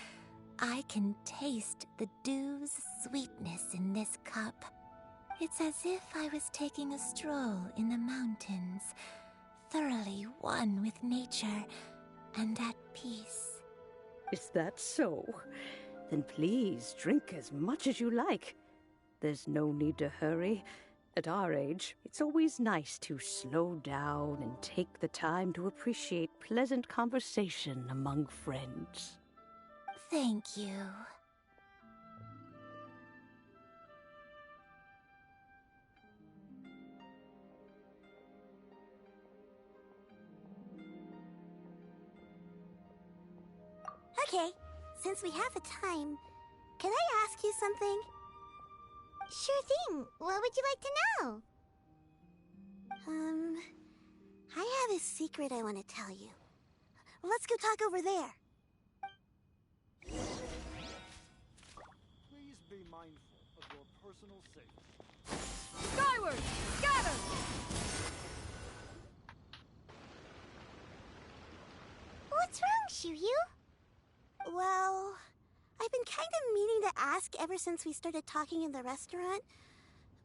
Speaker 13: I can taste the dew's sweetness in this cup. It's as if I was taking a stroll in the mountains, thoroughly one with nature and at peace.
Speaker 17: Is that so? Then please drink as much as you like. There's no need to hurry. At our age, it's always nice to slow down and take the time to appreciate pleasant conversation among friends.
Speaker 13: Thank you.
Speaker 14: Okay, since we have the time, can I ask you something?
Speaker 1: Sure thing. What would you like to know?
Speaker 14: I have a secret I want to tell you. Let's go talk over there.
Speaker 11: Please be mindful of your personal safety.
Speaker 12: Skyward! Scatter!
Speaker 1: What's wrong, Chuyu?
Speaker 14: Well, I've been kind of meaning to ask ever since we started talking in the restaurant,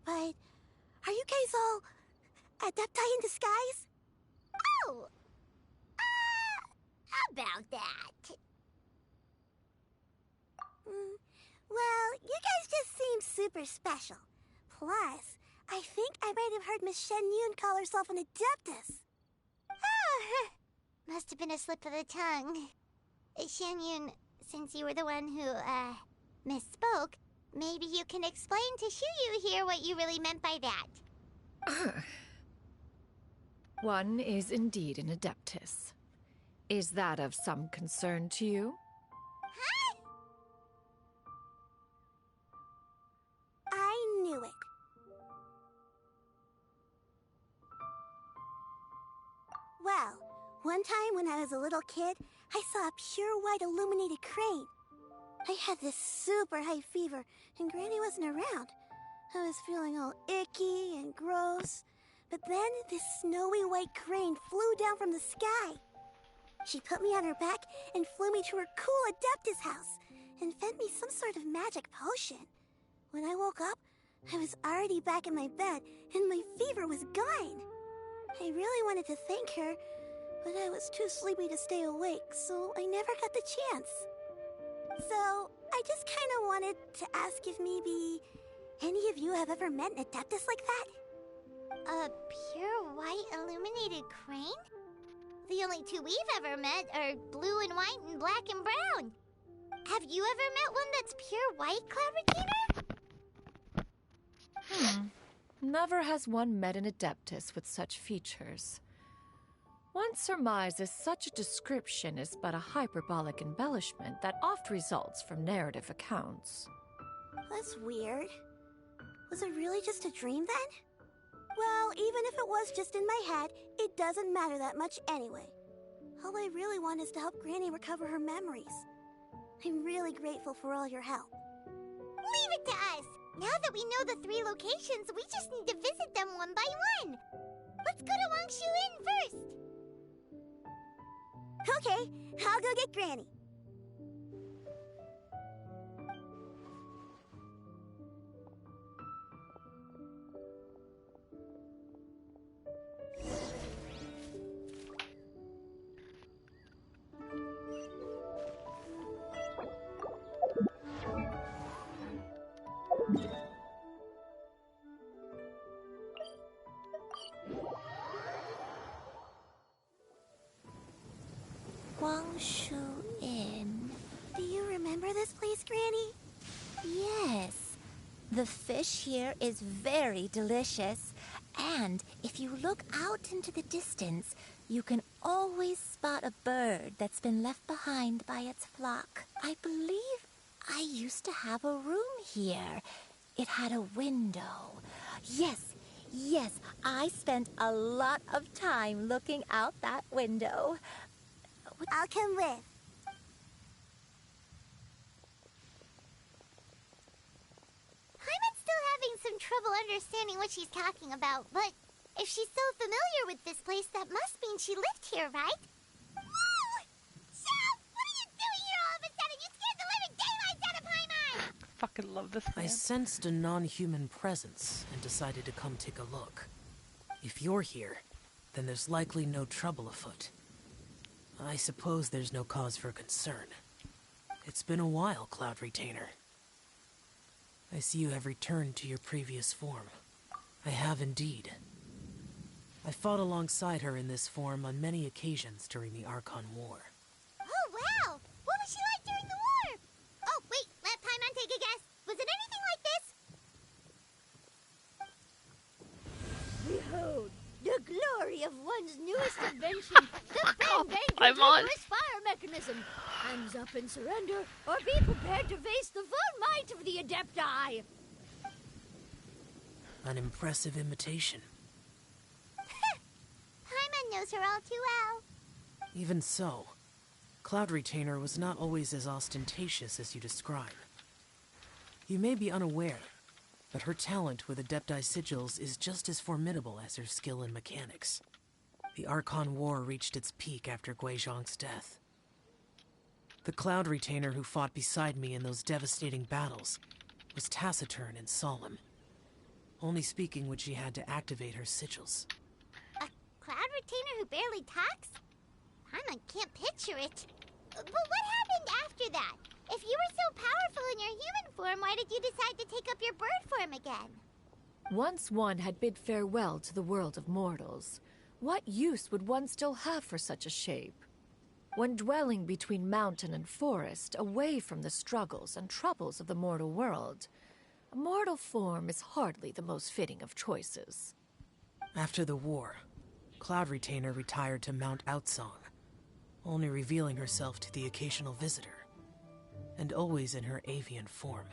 Speaker 14: but are you guys all adepti in disguise?
Speaker 1: Oh! About that.
Speaker 14: Well, you guys just seem super special. Plus, I think I might have heard Miss Xianyun call herself an adeptus.
Speaker 1: Oh, must have been a slip of the tongue. Xianyun, since you were the one who, misspoke, maybe you can explain to Chuyu here what you really meant by that.
Speaker 3: One is indeed an adeptus. Is that of some concern to you?
Speaker 1: Huh?
Speaker 14: I knew it. Well, one time when I was a little kid, I saw a pure white illuminated crane. I had this super high fever, and Granny wasn't around. I was feeling all icky and gross. But then this snowy white crane flew down from the sky. She put me on her back and flew me to her cool Adeptus house and fed me some sort of magic potion. When I woke up, I was already back in my bed, and my fever was gone. I really wanted to thank her, but I was too sleepy to stay awake, so I never got the chance. So, I just kind of wanted to ask if maybe any of you have ever met an Adeptus like that?
Speaker 1: A pure white illuminated crane? The only two we've ever met are blue and white and black and brown. Have you ever met one that's pure white, Cloud Retainer?
Speaker 3: Never has one met an Adeptus with such features. One surmises such a description is but a hyperbolic embellishment that oft results from narrative accounts.
Speaker 14: That's weird. Was it really just a dream then? Well, even if it was just in my head, it doesn't matter that much anyway. All I really want is to help Granny recover her memories. I'm really grateful for all your help.
Speaker 1: Leave it to us! Now that we know the 3 locations, we just need to visit them one by one. Let's go to Wangshu Inn first.
Speaker 14: Okay, I'll go get Granny.
Speaker 13: Wangshu Inn.
Speaker 14: Do you remember this place, Granny?
Speaker 13: Yes. The fish here is very delicious. And if you look out into the distance, you can always spot a bird that's been left behind by its flock. I believe I used to have a room here. It had a window. Yes, I spent a lot of time looking out that window.
Speaker 14: I'll come with.
Speaker 1: Paimon's still having some trouble understanding what she's talking about, but if she's so familiar with this place, that must mean she lived here, right? Whoa! Chef! What are you doing here all of a sudden? You scared the living daylights out of Paimon!
Speaker 6: Fucking love this man.
Speaker 18: I sensed a non-human presence and decided to come take a look. If you're here, then there's likely no trouble afoot. I suppose there's no cause for concern. It's been a while, Cloud Retainer. I see you have returned to your previous form. I have indeed. I fought alongside her in this form on many occasions during the Archon War.
Speaker 1: Oh, wow! What was she like during the war? Oh, wait, let Paimon take a guess. Was it anything like this?
Speaker 12: Behold, the glory of one's newest invention, the Bang Bang continuous fire mechanism. Hands up and surrender, or be prepared to face the full might of the Adepti.
Speaker 18: An impressive imitation.
Speaker 1: Paimon knows her all too well.
Speaker 18: Even so, Cloud Retainer was not always as ostentatious as you describe. You may be unaware, but her talent with Adepti sigils is just as formidable as her skill in mechanics. The Archon War reached its peak after Guizhong's death. The Cloud Retainer who fought beside me in those devastating battles was taciturn and solemn, only speaking when she had to activate her sigils.
Speaker 1: A Cloud Retainer who barely talks? Paimon can't picture it. But what happened after that? If you were so powerful in your human form, why did you decide to take up your bird form again?
Speaker 3: Once one had bid farewell to the world of mortals, what use would one still have for such a shape? When dwelling between mountain and forest, away from the struggles and troubles of the mortal world, a mortal form is hardly the most fitting of choices.
Speaker 18: After the war, Cloud Retainer retired to Mount Outsong, only revealing herself to the occasional visitor, and always in her avian form.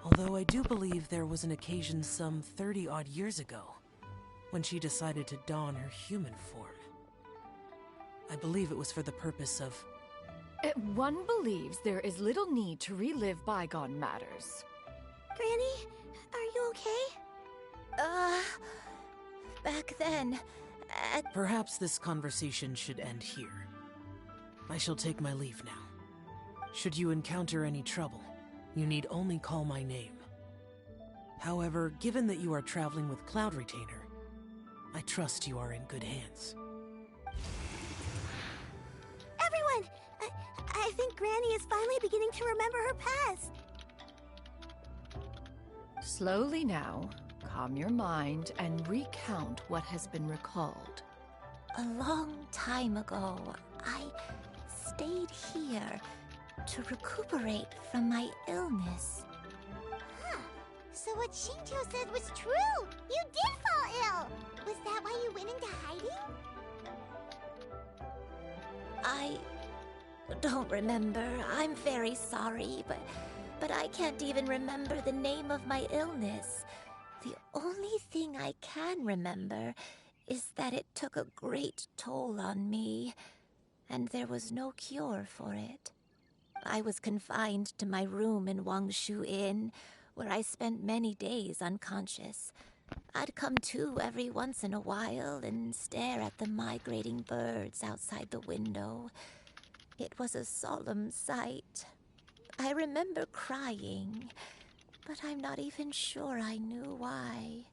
Speaker 18: Although I do believe there was an occasion some 30-odd years ago, when she decided to don her human form. I believe it was for the purpose of...
Speaker 3: One believes there is little need to relive bygone matters.
Speaker 14: Granny, are you okay?
Speaker 13: Back then,
Speaker 18: Perhaps this conversation should end here. I shall take my leave now. Should you encounter any trouble, you need only call my name. However, given that you are traveling with Cloud Retainer, I trust you are in good hands.
Speaker 14: Everyone! I think Granny is finally beginning to remember her past.
Speaker 3: Slowly now, calm your mind and recount what has been recalled.
Speaker 13: A long time ago, I stayed here to recuperate from my illness.
Speaker 1: Huh. So what Shinto said was true! You did fall ill! Was that why you went into hiding?
Speaker 13: I don't remember. I'm very sorry, but I can't even remember the name of my illness. The only thing I can remember is that it took a great toll on me, and there was no cure for it. I was confined to my room in Wangshu Inn, where I spent many days unconscious. I'd come to every once in a while and stare at the migrating birds outside the window. It was a solemn sight. I remember crying, but I'm not even sure I knew why.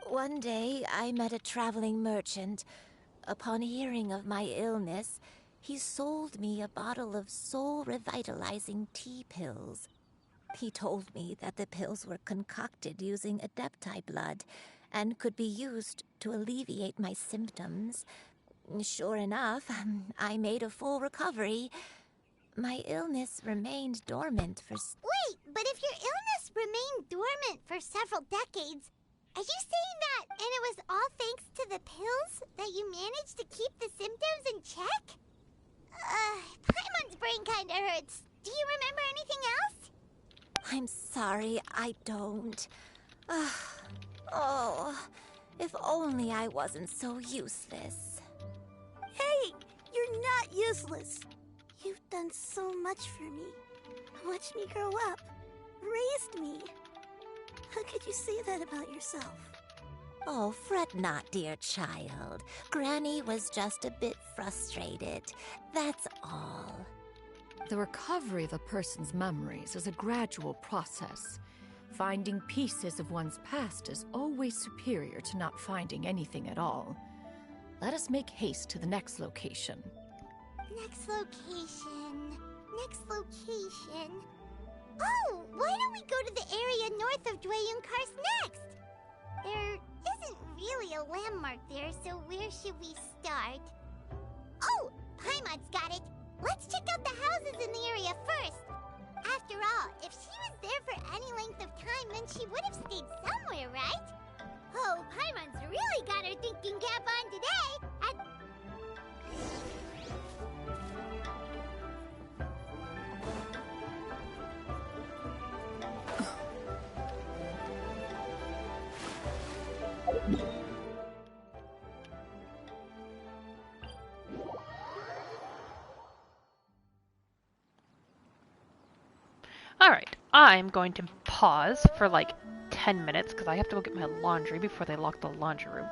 Speaker 13: One day, I met a traveling merchant. Upon hearing of my illness, he sold me a bottle of soul-revitalizing tea pills. He told me that the pills were concocted using Adepti blood and could be used to alleviate my symptoms. Sure enough, I made a full recovery. My illness remained dormant for...
Speaker 1: Wait, but if your illness remained dormant for several decades, are you saying that, and it was all thanks to the pills, that you managed to keep the symptoms in check? Paimon's brain kinda hurts. Do you remember anything else?
Speaker 13: I'm sorry, I don't. Oh, if only I wasn't so useless.
Speaker 14: Hey, you're not useless. You've done so much for me. Watched me grow up. Raised me. How could you say that about yourself?
Speaker 13: Oh, fret not, dear child. Granny was just a bit frustrated. That's all.
Speaker 3: The recovery of a person's memories is a gradual process. Finding pieces of one's past is always superior to not finding anything at all. Let us make haste to the next location.
Speaker 1: Next location. Next location. Oh, why don't we go to the area north of Jueyun Karst next? There isn't really a landmark there, so where should we start? Oh, Paimon's got it. Let's check out the houses in the area first. After all, if she was there for any length of time, then she would have stayed somewhere, right? Oh, Paimon's really got her thinking cap on today.
Speaker 6: Alright, I'm going to pause for like 10 minutes because I have to go get my laundry before they lock the laundry room.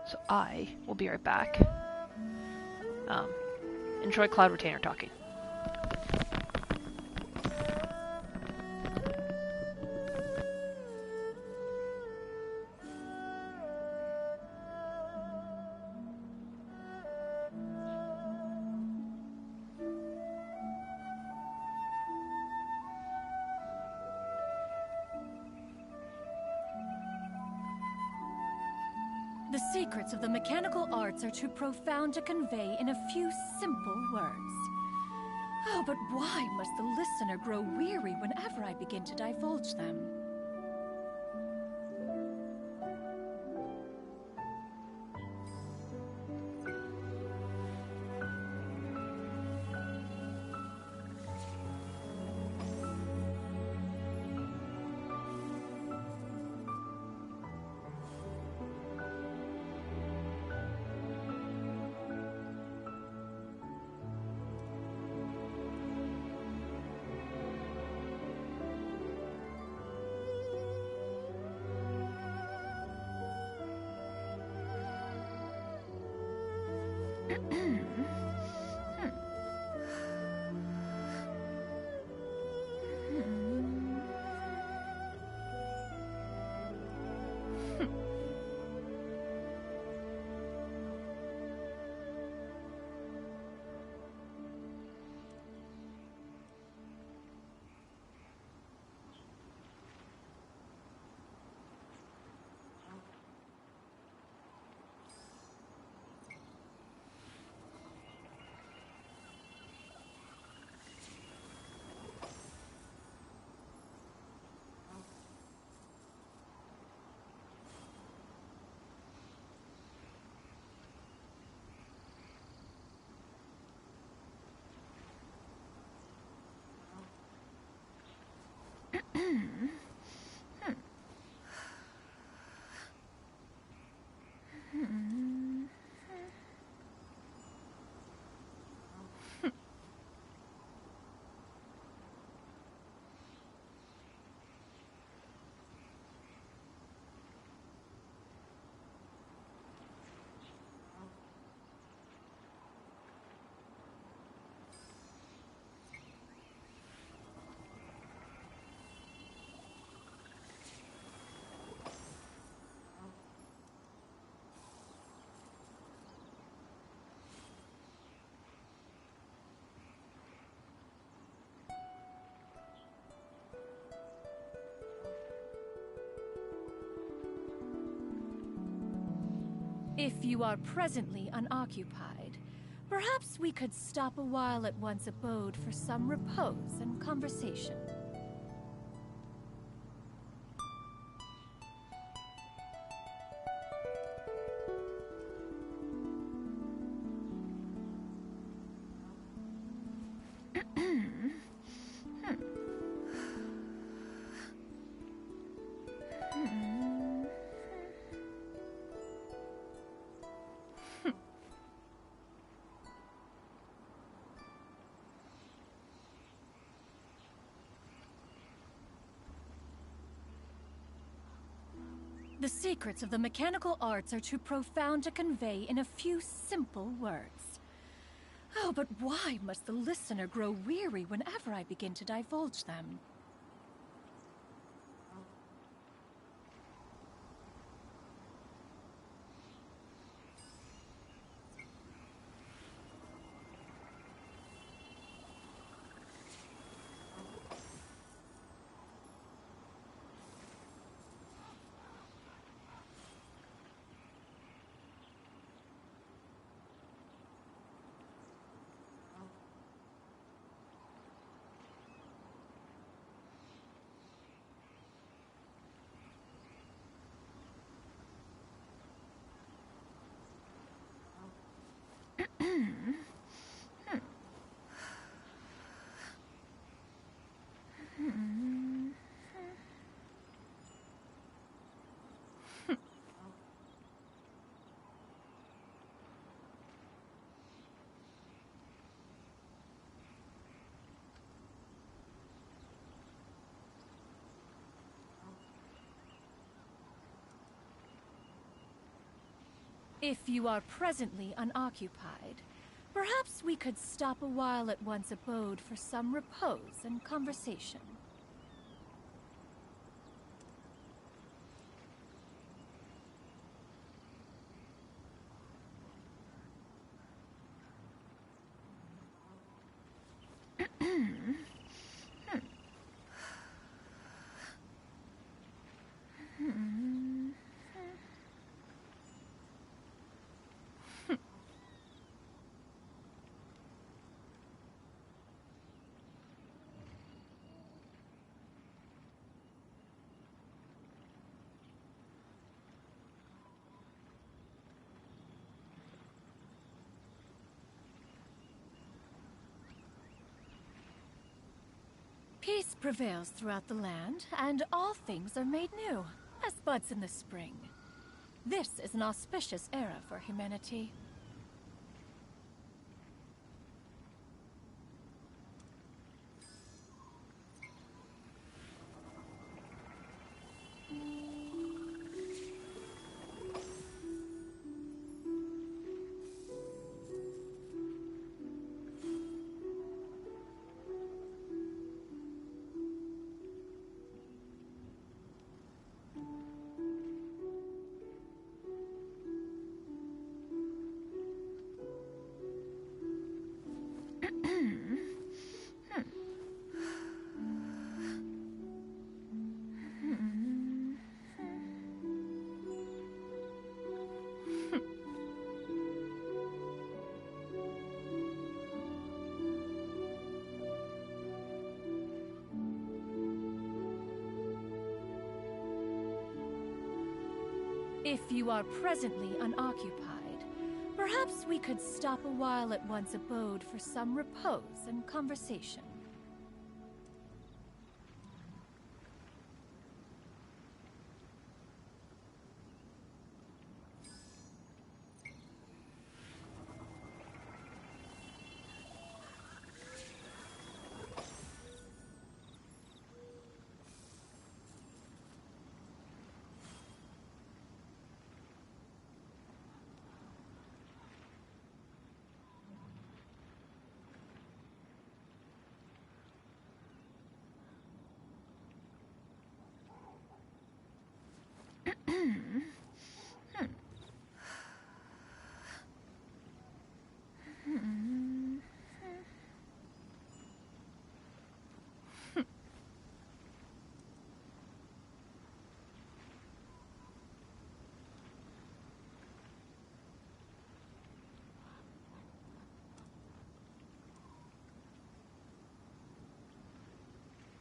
Speaker 6: So I will be right back. Enjoy Cloud Retainer talking.
Speaker 3: The secrets of the mechanical arts are too profound to convey in a few simple words. Oh, but why must the listener grow weary whenever I begin to divulge them? If you are presently unoccupied, perhaps we could stop a while at one's abode for some repose and conversation. The secrets of the mechanical arts are too profound to convey in a few simple words. Oh, but why must the listener grow weary whenever I begin to divulge them? If you are presently unoccupied, perhaps we could stop a while at one's abode for some repose and conversation. Peace prevails throughout the land, and all things are made new, as buds in the spring. This is an auspicious era for humanity. If you are presently unoccupied, perhaps we could stop a while at one's abode for some repose and conversation.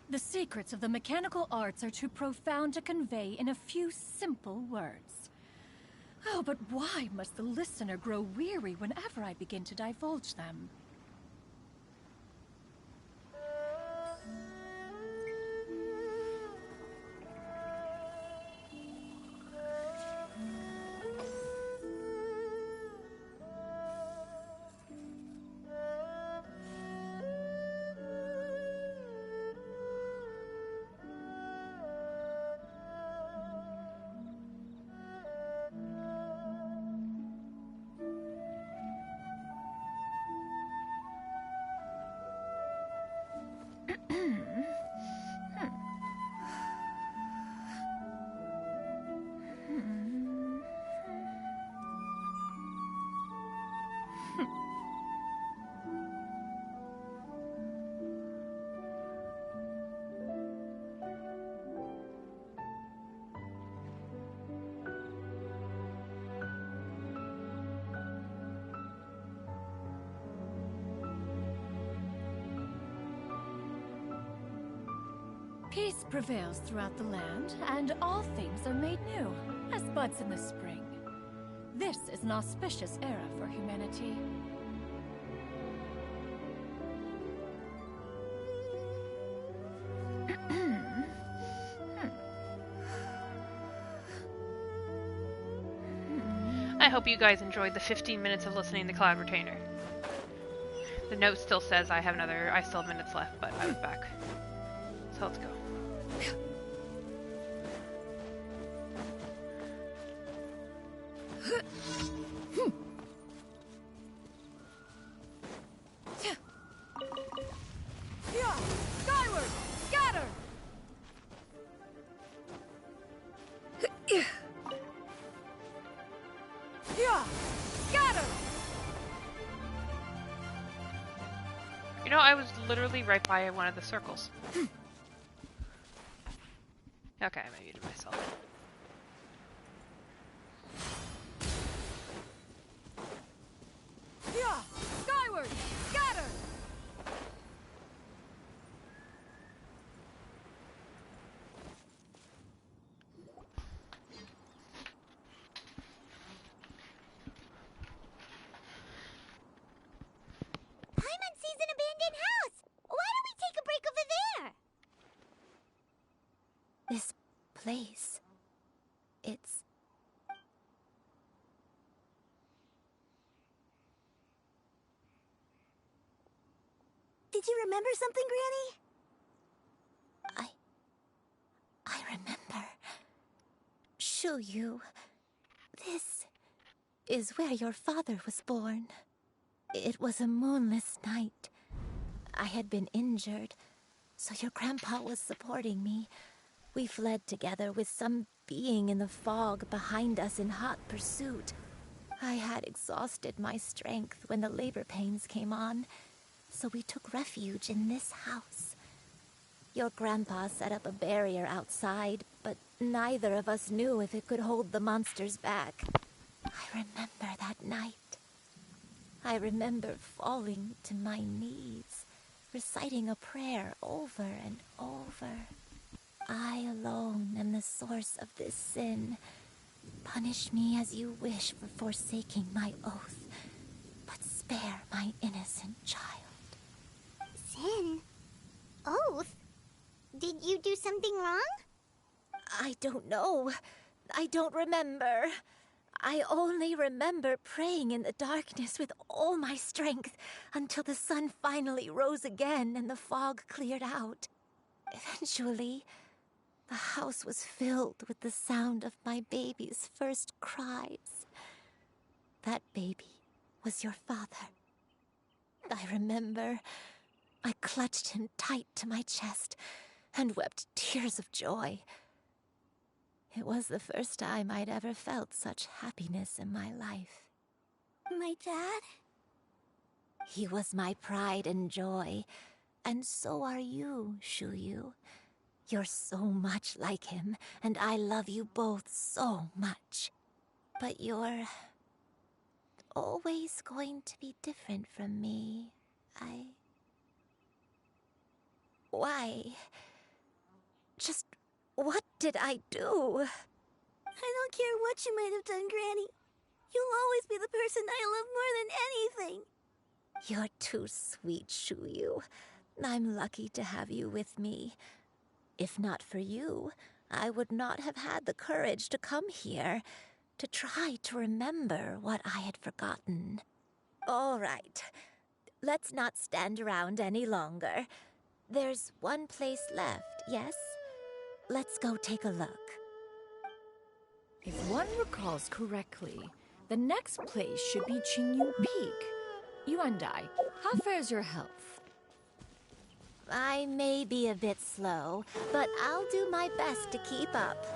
Speaker 3: The secrets of the mechanical arts are too profound to convey in a few simple words. Oh, but why must the listener grow weary whenever I begin to divulge them? Peace prevails throughout the land, and all things are made new, as buds in the spring. This is an auspicious era for humanity.
Speaker 6: I hope you guys enjoyed the 15 minutes of listening to Cloud Retainer. The note still says I still have minutes left, but I was back. So let's go.
Speaker 3: Skyward! Scatter! Scatter!
Speaker 6: You know, I was literally right by one of the circles. Okay, I muted myself.
Speaker 3: Skyward! Scatter!
Speaker 1: Paimon sees an abandoned house! Why don't we take a break over there?
Speaker 13: This place. It's...
Speaker 14: Did you remember something, Granny?
Speaker 13: I remember. Xianyun. This is where your father was born. It was a moonless night. I had been injured, so your grandpa was supporting me. We fled together with some being in the fog behind us in hot pursuit. I had exhausted my strength when the labor pains came on, so we took refuge in this house. Your grandpa set up a barrier outside, but neither of us knew if it could hold the monsters back. I remember that night. I remember falling to my knees, reciting a prayer over and over. I alone am the source of this sin. Punish me as you wish for forsaking my oath, but spare my innocent child.
Speaker 1: Sin? Oath? Did you do something wrong?
Speaker 13: I don't know. I don't remember. I only remember praying in the darkness with all my strength until the sun finally rose again and the fog cleared out. Eventually, the house was filled with the sound of my baby's first cries. That baby was your father. I remember I clutched him tight to my chest and wept tears of joy. It was the first time I'd ever felt such happiness in my life.
Speaker 14: My dad?
Speaker 13: He was my pride and joy, and so are you, Xianyun. You're so much like him, and I love you both so much. But you're always going to be different from me. Why? Just what did I do?
Speaker 14: I don't care what you might have done, Granny. You'll always be the person I love more than anything.
Speaker 13: You're too sweet, Xianyun. I'm lucky to have you with me. If not for you, I would not have had the courage to come here, to try to remember what I had forgotten. All right, let's not stand around any longer. There's one place left, yes? Let's go take a look.
Speaker 3: If one recalls correctly, the next place should be Xianyun Peak. You and I, how fares your health?
Speaker 13: I may be a bit slow, but I'll do my best to keep up.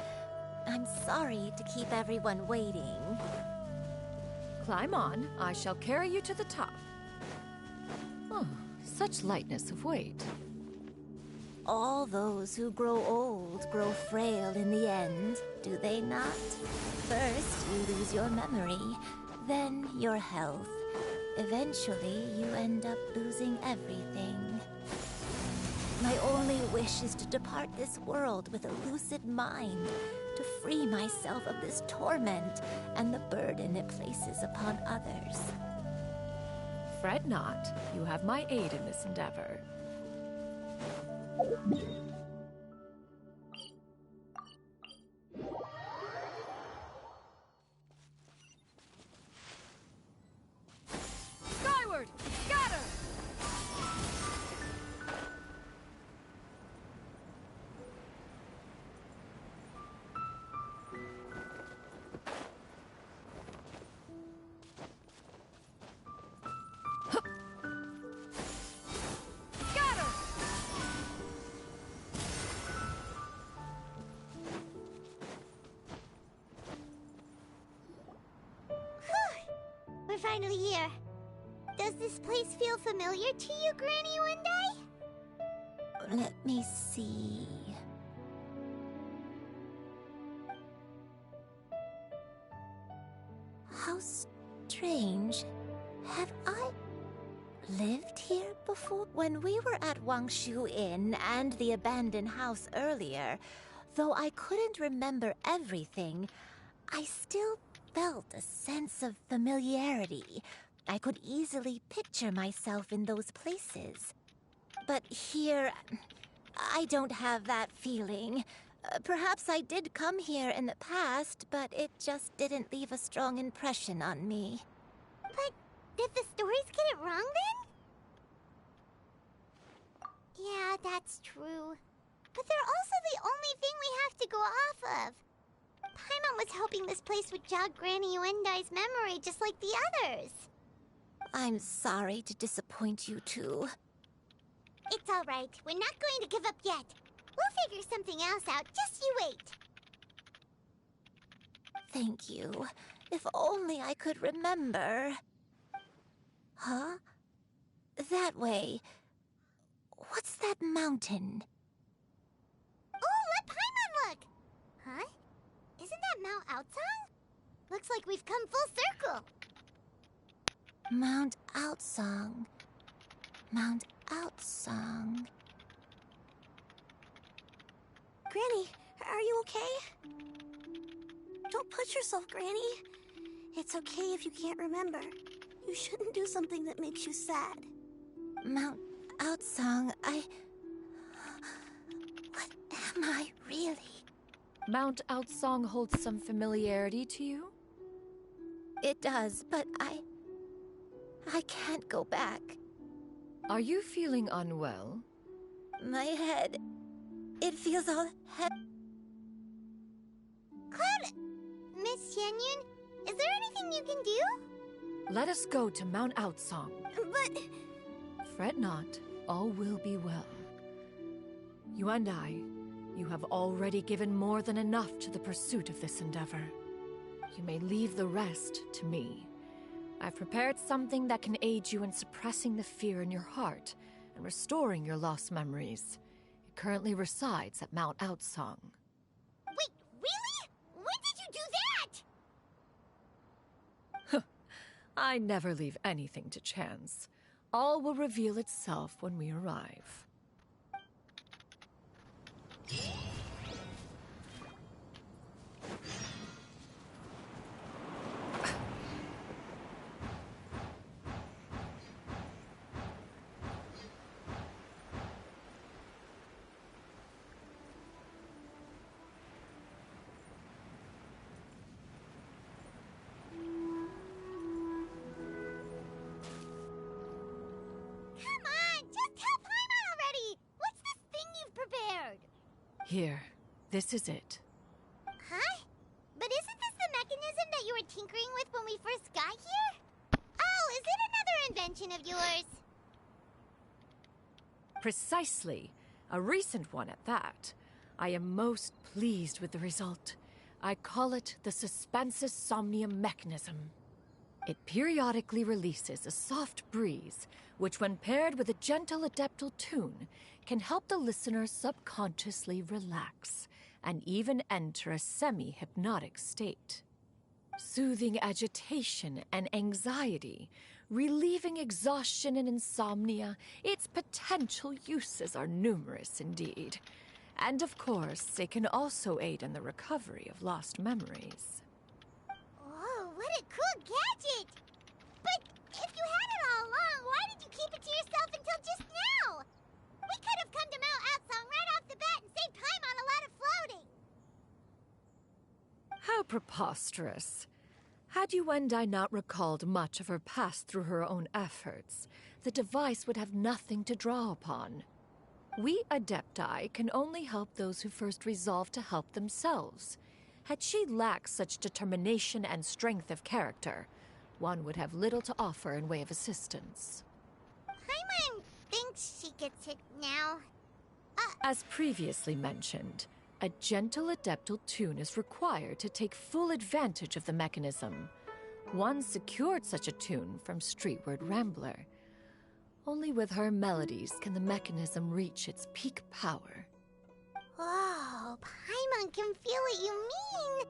Speaker 13: I'm sorry to keep everyone waiting.
Speaker 3: Climb on, I shall carry you to the top. Oh, such lightness of weight.
Speaker 13: All those who grow old grow frail in the end, do they not? First, you lose your memory, then your health. Eventually, you end up losing everything. My only wish is to depart this world with a lucid mind, to free myself of this torment and the burden it places upon others.
Speaker 3: Fret not, you have my aid in this endeavor.
Speaker 12: Skyward! Scatter!
Speaker 1: We're finally here. Does this place feel familiar to you, Granny Wendai?
Speaker 13: Let me see. How strange. Have I lived here before? When we were at Wangshu Inn and the abandoned house earlier, though I couldn't remember everything, I still felt a sense of familiarity. I could easily picture myself in those places. But here, I don't have that feeling. Perhaps I did come here in the past, but it just didn't leave a strong impression on me.
Speaker 1: But did the stories get it wrong then? Yeah, that's true. But they're also the only thing we have to go off of. Paimon was hoping this place would jog Granny Wendai's memory just like the others.
Speaker 13: I'm sorry to disappoint you too.
Speaker 1: It's all right. We're not going to give up yet. We'll figure something else out. Just you wait.
Speaker 13: Thank you. If only I could remember. Huh? That way. What's that mountain?
Speaker 1: Oh, let Paimon look! Huh? Isn't that Mount Outsong? Looks like we've come full circle.
Speaker 13: Mount Outsong. Mount Outsong.
Speaker 14: Granny, are you okay? Don't push yourself, Granny. It's okay if you can't remember. You shouldn't do something that makes you sad.
Speaker 13: Mount Outsong, What am I really?
Speaker 3: Mount Outsong holds some familiarity to you?
Speaker 13: It does, but I can't go back.
Speaker 3: Are you feeling unwell?
Speaker 13: My head, it feels all
Speaker 1: Cloud, Miss Xianyun, is there anything you can do?
Speaker 3: Let us go to Mount Outsong.
Speaker 14: But...
Speaker 3: Fret not, all will be well. You and I, you have already given more than enough to the pursuit of this endeavor. You may leave the rest to me. I've prepared something that can aid you in suppressing the fear in your heart and restoring your lost memories. It currently resides at Mount Outsong.
Speaker 1: Wait, really? When did you do that?
Speaker 3: I never leave anything to chance. All will reveal itself when we arrive. Here, this is it.
Speaker 1: Huh? But isn't this the mechanism that you were tinkering with when we first got here? Oh, is it another invention of yours?
Speaker 3: Precisely. A recent one at that. I am most pleased with the result. I call it the Suspensus Somnium mechanism. It periodically releases a soft breeze, which when paired with a gentle adeptal tune, can help the listener subconsciously relax and even enter a semi-hypnotic state. Soothing agitation and anxiety, relieving exhaustion and insomnia, its potential uses are numerous indeed. And of course, it can also aid in the recovery of lost memories.
Speaker 1: Whoa, what a cool gadget! But if you had it all along, why did you keep it to yourself until just now? We could have come to Mount Outsong right off the bat and saved time on a lot of floating.
Speaker 3: How preposterous. Had Yuendai not recalled much of her past through her own efforts, the device would have nothing to draw upon. We Adepti can only help those who first resolve to help themselves. Had she lacked such determination and strength of character, one would have little to offer in way of assistance.
Speaker 1: Paimon thinks she gets it now.
Speaker 3: As previously mentioned, a gentle adeptal tune is required to take full advantage of the mechanism. One secured such a tune from Streetward Rambler. Only with her melodies can the mechanism reach its peak power.
Speaker 1: Whoa, Paimon can feel what you mean.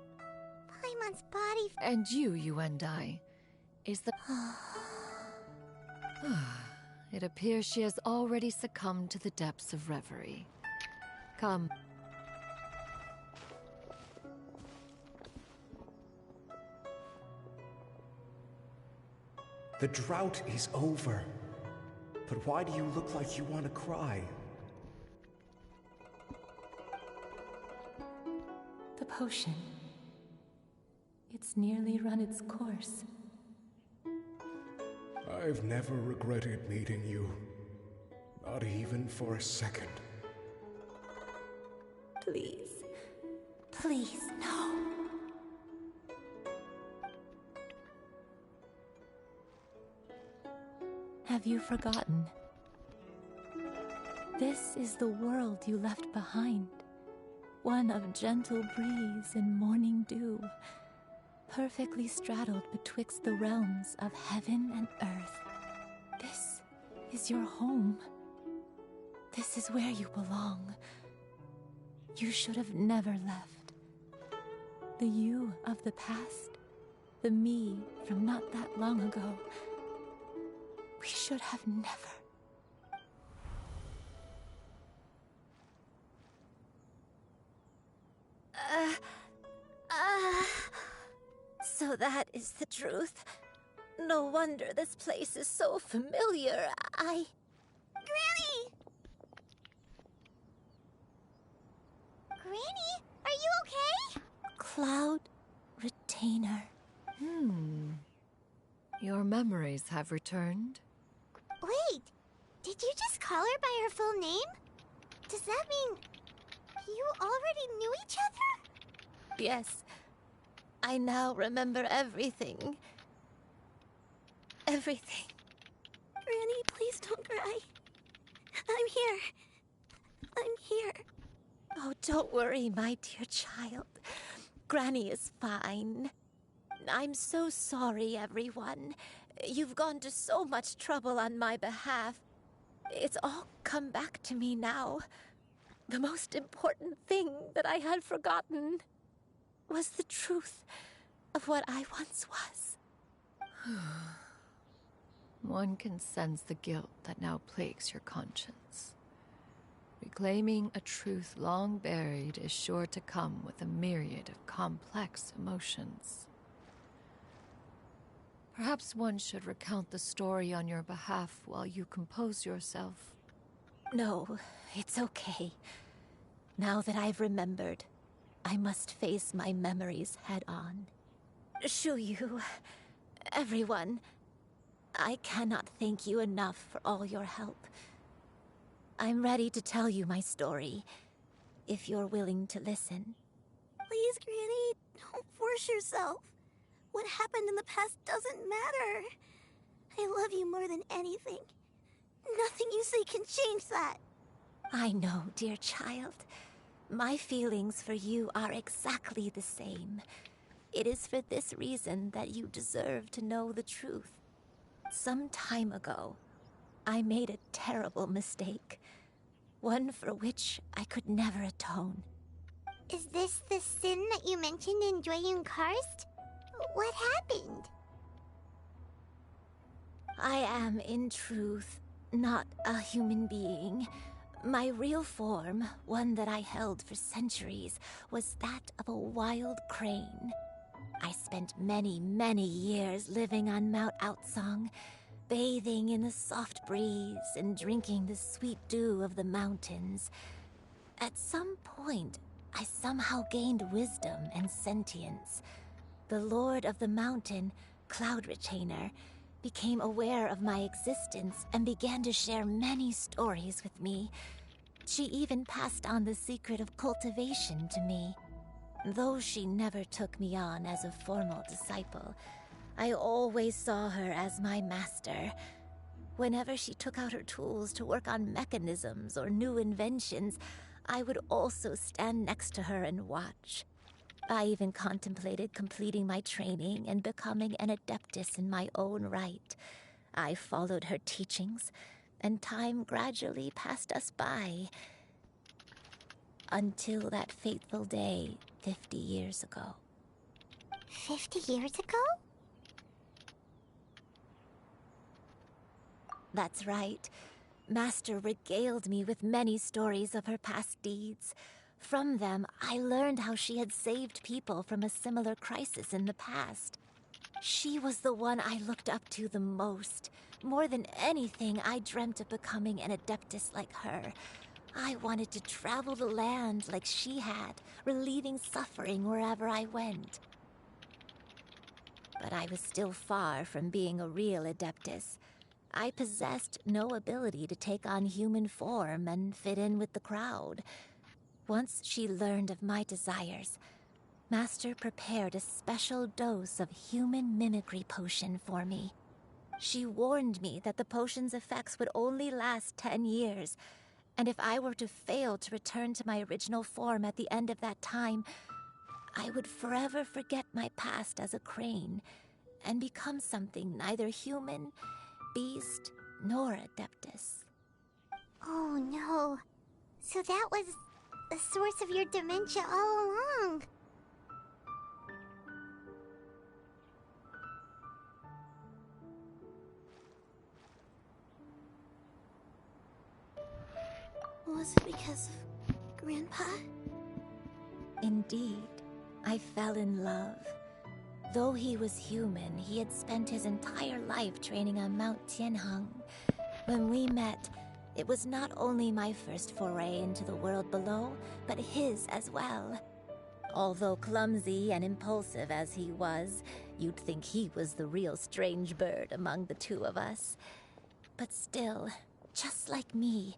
Speaker 1: Paimon's body...
Speaker 3: And you, Yuendai, is the... It appears she has already succumbed to the depths of reverie. Come.
Speaker 19: The drought is over. But why do you look like you want to cry?
Speaker 20: The potion. It's nearly run its course.
Speaker 19: I've never regretted meeting you. Not even for a second.
Speaker 20: Please. Please, no. Have you forgotten? This is the world you left behind. One of gentle breeze and morning dew, perfectly straddled betwixt the realms of heaven and earth. This is your home. This is where you belong. You should have never left. The you of the past, the me from not that long ago, we should have never.
Speaker 13: So that is the truth. No wonder this place is so familiar.
Speaker 1: Granny! Granny, are you okay?
Speaker 20: Cloud Retainer.
Speaker 3: Your memories have returned?
Speaker 1: Wait, did you just call her by her full name? Does that mean you already knew each other?
Speaker 13: Yes. I now remember everything. Everything.
Speaker 14: Granny, please don't cry. I'm here. I'm here.
Speaker 13: Oh, don't worry, my dear child. Granny is fine. I'm so sorry, everyone. You've gone to so much trouble on my behalf. It's all come back to me now. The most important thing that I had forgotten was the truth of what I once was.
Speaker 3: One can sense the guilt that now plagues your conscience. Reclaiming a truth long buried is sure to come with a myriad of complex emotions. Perhaps one should recount the story on your behalf while you compose yourself.
Speaker 13: No, it's okay. Now that I've remembered, I must face my memories head on. Shuyu, everyone, I cannot thank you enough for all your help. I'm ready to tell you my story. if you're willing to listen.
Speaker 14: Please, Granny, don't force yourself. What happened in the past doesn't matter. I love you more than anything. Nothing you say can change that.
Speaker 13: I know, dear child. My feelings for you are exactly the same. It is for this reason that you deserve to know the truth. Some time ago, I made a terrible mistake. One for which I could never atone.
Speaker 1: Is this the sin that you mentioned in Xianyun Karst? What happened?
Speaker 13: I am, in truth, not a human being. My real form, one that I held for centuries, was that of a wild crane. I spent many, many years living on Mount Outsong, bathing in the soft breeze and drinking the sweet dew of the mountains. At some point, I somehow gained wisdom and sentience. The Lord of the Mountain, Cloud Retainer, became aware of my existence and began to share many stories with me. She even passed on the secret of cultivation to me. Though she never took me on as a formal disciple, I always saw her as my master. Whenever she took out her tools to work on mechanisms or new inventions, I would also stand next to her and watch. I even contemplated completing my training and becoming an adeptus in my own right. I followed her teachings, and time gradually passed us by. Until that fateful day 50 years ago.
Speaker 1: 50 years ago?
Speaker 13: That's right. Master regaled me with many stories of her past deeds. From them, I learned how she had saved people from a similar crisis in the past. She was the one I looked up to the most. More than anything, I dreamt of becoming an adeptus like her. I wanted to travel the land like she had, relieving suffering wherever I went. But I was still far from being a real adeptus. I possessed no ability to take on human form and fit in with the crowd. Once she learned of my desires, Master prepared a special dose of human mimicry potion for me. She warned me that the potion's effects would only last 10 years, and if I were to fail to return to my original form at the end of that time, I would forever forget my past as a crane and become something neither human, beast, nor adeptus.
Speaker 1: Oh no. So that was the source of your dementia all along.
Speaker 14: Was it because of Grandpa?
Speaker 13: Indeed, I fell in love. Though he was human, he had spent his entire life training on Mount Tianheng. When we met, it was not only my first foray into the world below, but his as well. Although clumsy and impulsive as he was, you'd think he was the real strange bird among the two of us. But still, just like me,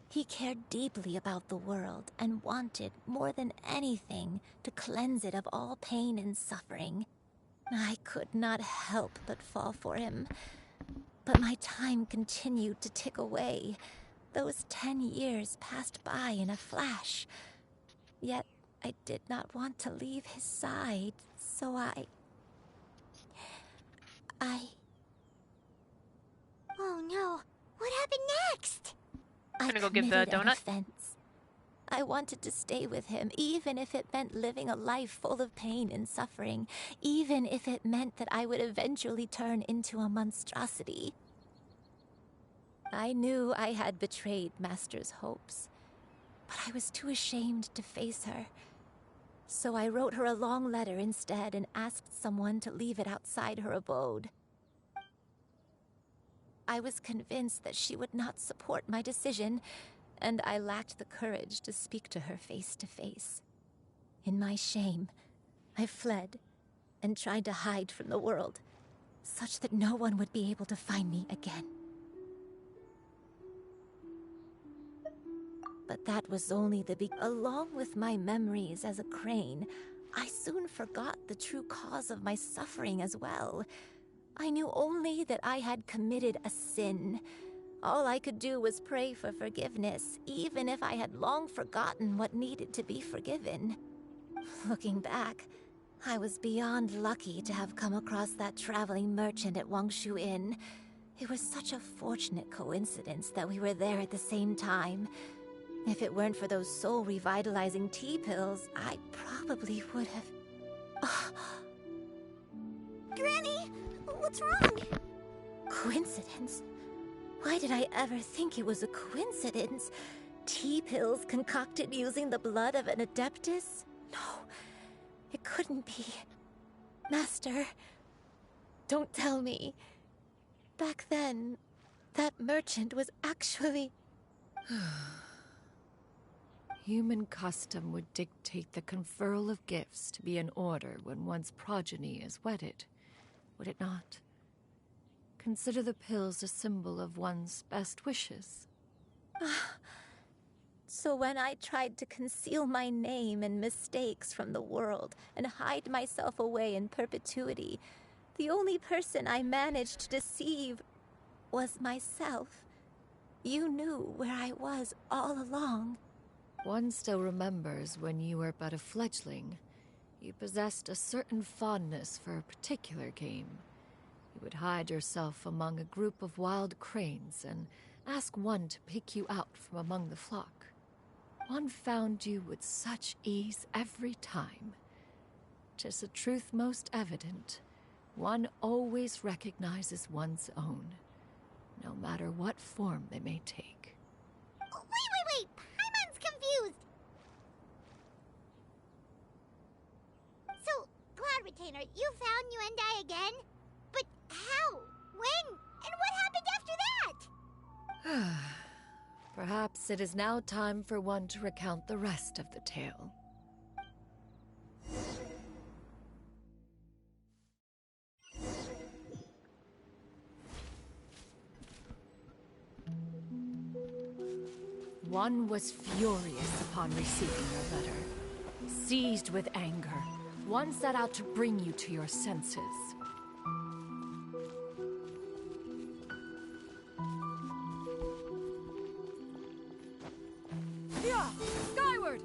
Speaker 13: he cared deeply about the world and wanted, more than anything, to cleanse it of all pain and suffering. I could not help but fall for him. But my time continued to tick away. Those 10 years passed by in a flash. Yet I did not want to leave his side, so I...
Speaker 1: Oh no, what happened next?
Speaker 6: I'm gonna go give the donut.
Speaker 13: I wanted to stay with him, even if it meant living a life full of pain and suffering, even if it meant that I would eventually turn into a monstrosity. I knew I had betrayed Master's hopes, but I was too ashamed to face her. So I wrote her a long letter instead and asked someone to leave it outside her abode. I was convinced that she would not support my decision, and I lacked the courage to speak to her face to face. In my shame, I fled and tried to hide from the world, such that no one would be able to find me again. But that was only Along with my memories as a crane, I soon forgot the true cause of my suffering as well. I knew only that I had committed a sin. All I could do was pray for forgiveness, even if I had long forgotten what needed to be forgiven. Looking back, I was beyond lucky to have come across that traveling merchant at Wangshu Inn. It was such a fortunate coincidence that we were there at the same time. If it weren't for those soul-revitalizing tea pills, I probably would have...
Speaker 14: Granny, what's wrong?
Speaker 13: Coincidence? Why did I ever think it was a coincidence? Tea pills concocted using the blood of an adeptus? No, it couldn't be. Master, don't tell me. Back then, that merchant was actually...
Speaker 3: Human custom would dictate the conferral of gifts to be in order when one's progeny is wedded, would it not? Consider the pills a symbol of one's best wishes.
Speaker 13: So when I tried to conceal my name and mistakes from the world and hide myself away in perpetuity, the only person I managed to deceive was myself. You knew where I was all along.
Speaker 3: One still remembers when you were but a fledgling. You possessed a certain fondness for a particular game. You would hide yourself among a group of wild cranes and ask one to pick you out from among the flock. One found you with such ease every time. 'Tis a truth most evident. One always recognizes one's own, no matter what form they may take.
Speaker 1: Wait! Paimon's confused! So, Cloud Retainer, you found Yuendai again? But how? When? And what happened after that?
Speaker 3: Perhaps it is now time for one to recount the rest of the tale. One was furious upon receiving your letter. Seized with anger, one set out to bring you to your senses.
Speaker 16: Yeah! Skyward!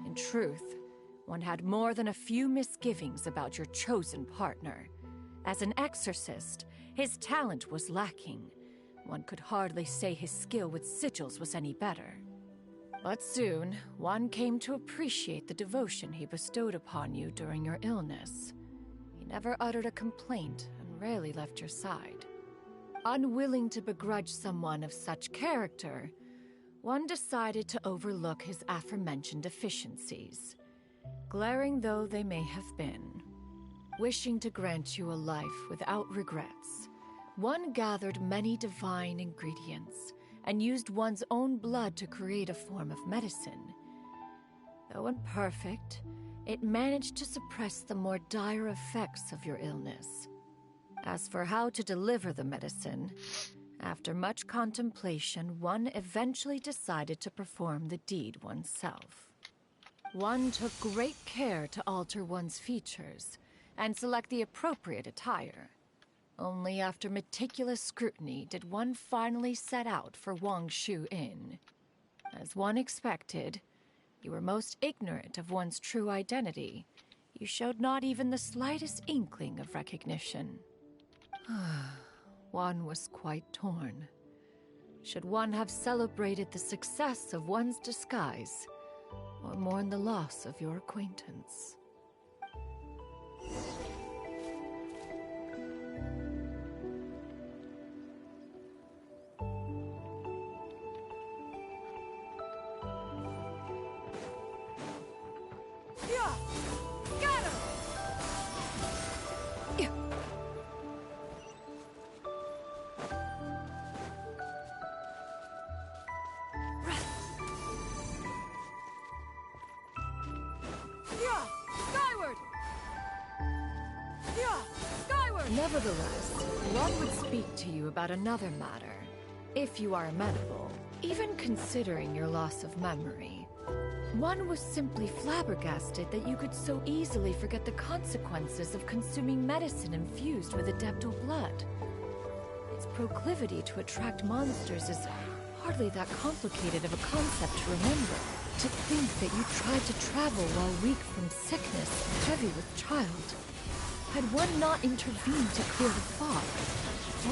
Speaker 3: In truth, one had more than a few misgivings about your chosen partner. As an exorcist, his talent was lacking. One could hardly say his skill with sigils was any better. But soon, one came to appreciate the devotion he bestowed upon you during your illness. He never uttered a complaint and rarely left your side. Unwilling to begrudge someone of such character, one decided to overlook his aforementioned deficiencies, glaring though they may have been. Wishing to grant you a life without regrets, one gathered many divine ingredients and used one's own blood to create a form of medicine. Though imperfect, it managed to suppress the more dire effects of your illness. As for how to deliver the medicine, after much contemplation, one eventually decided to perform the deed oneself. One took great care to alter one's features and select the appropriate attire. Only after meticulous scrutiny did one finally set out for Wangshu Inn. As one expected, you were most ignorant of one's true identity. You showed not even the slightest inkling of recognition. One was quite torn. Should one have celebrated the success of one's disguise, or mourn the loss of your acquaintance? Nevertheless, one would speak to you about another matter, if you are amenable, even considering your loss of memory. One was simply flabbergasted that you could so easily forget the consequences of consuming medicine infused with adeptal blood. Its proclivity to attract monsters is hardly that complicated of a concept to remember. To think that you tried to travel while weak from sickness and heavy with child. Had one not intervened to clear the fog,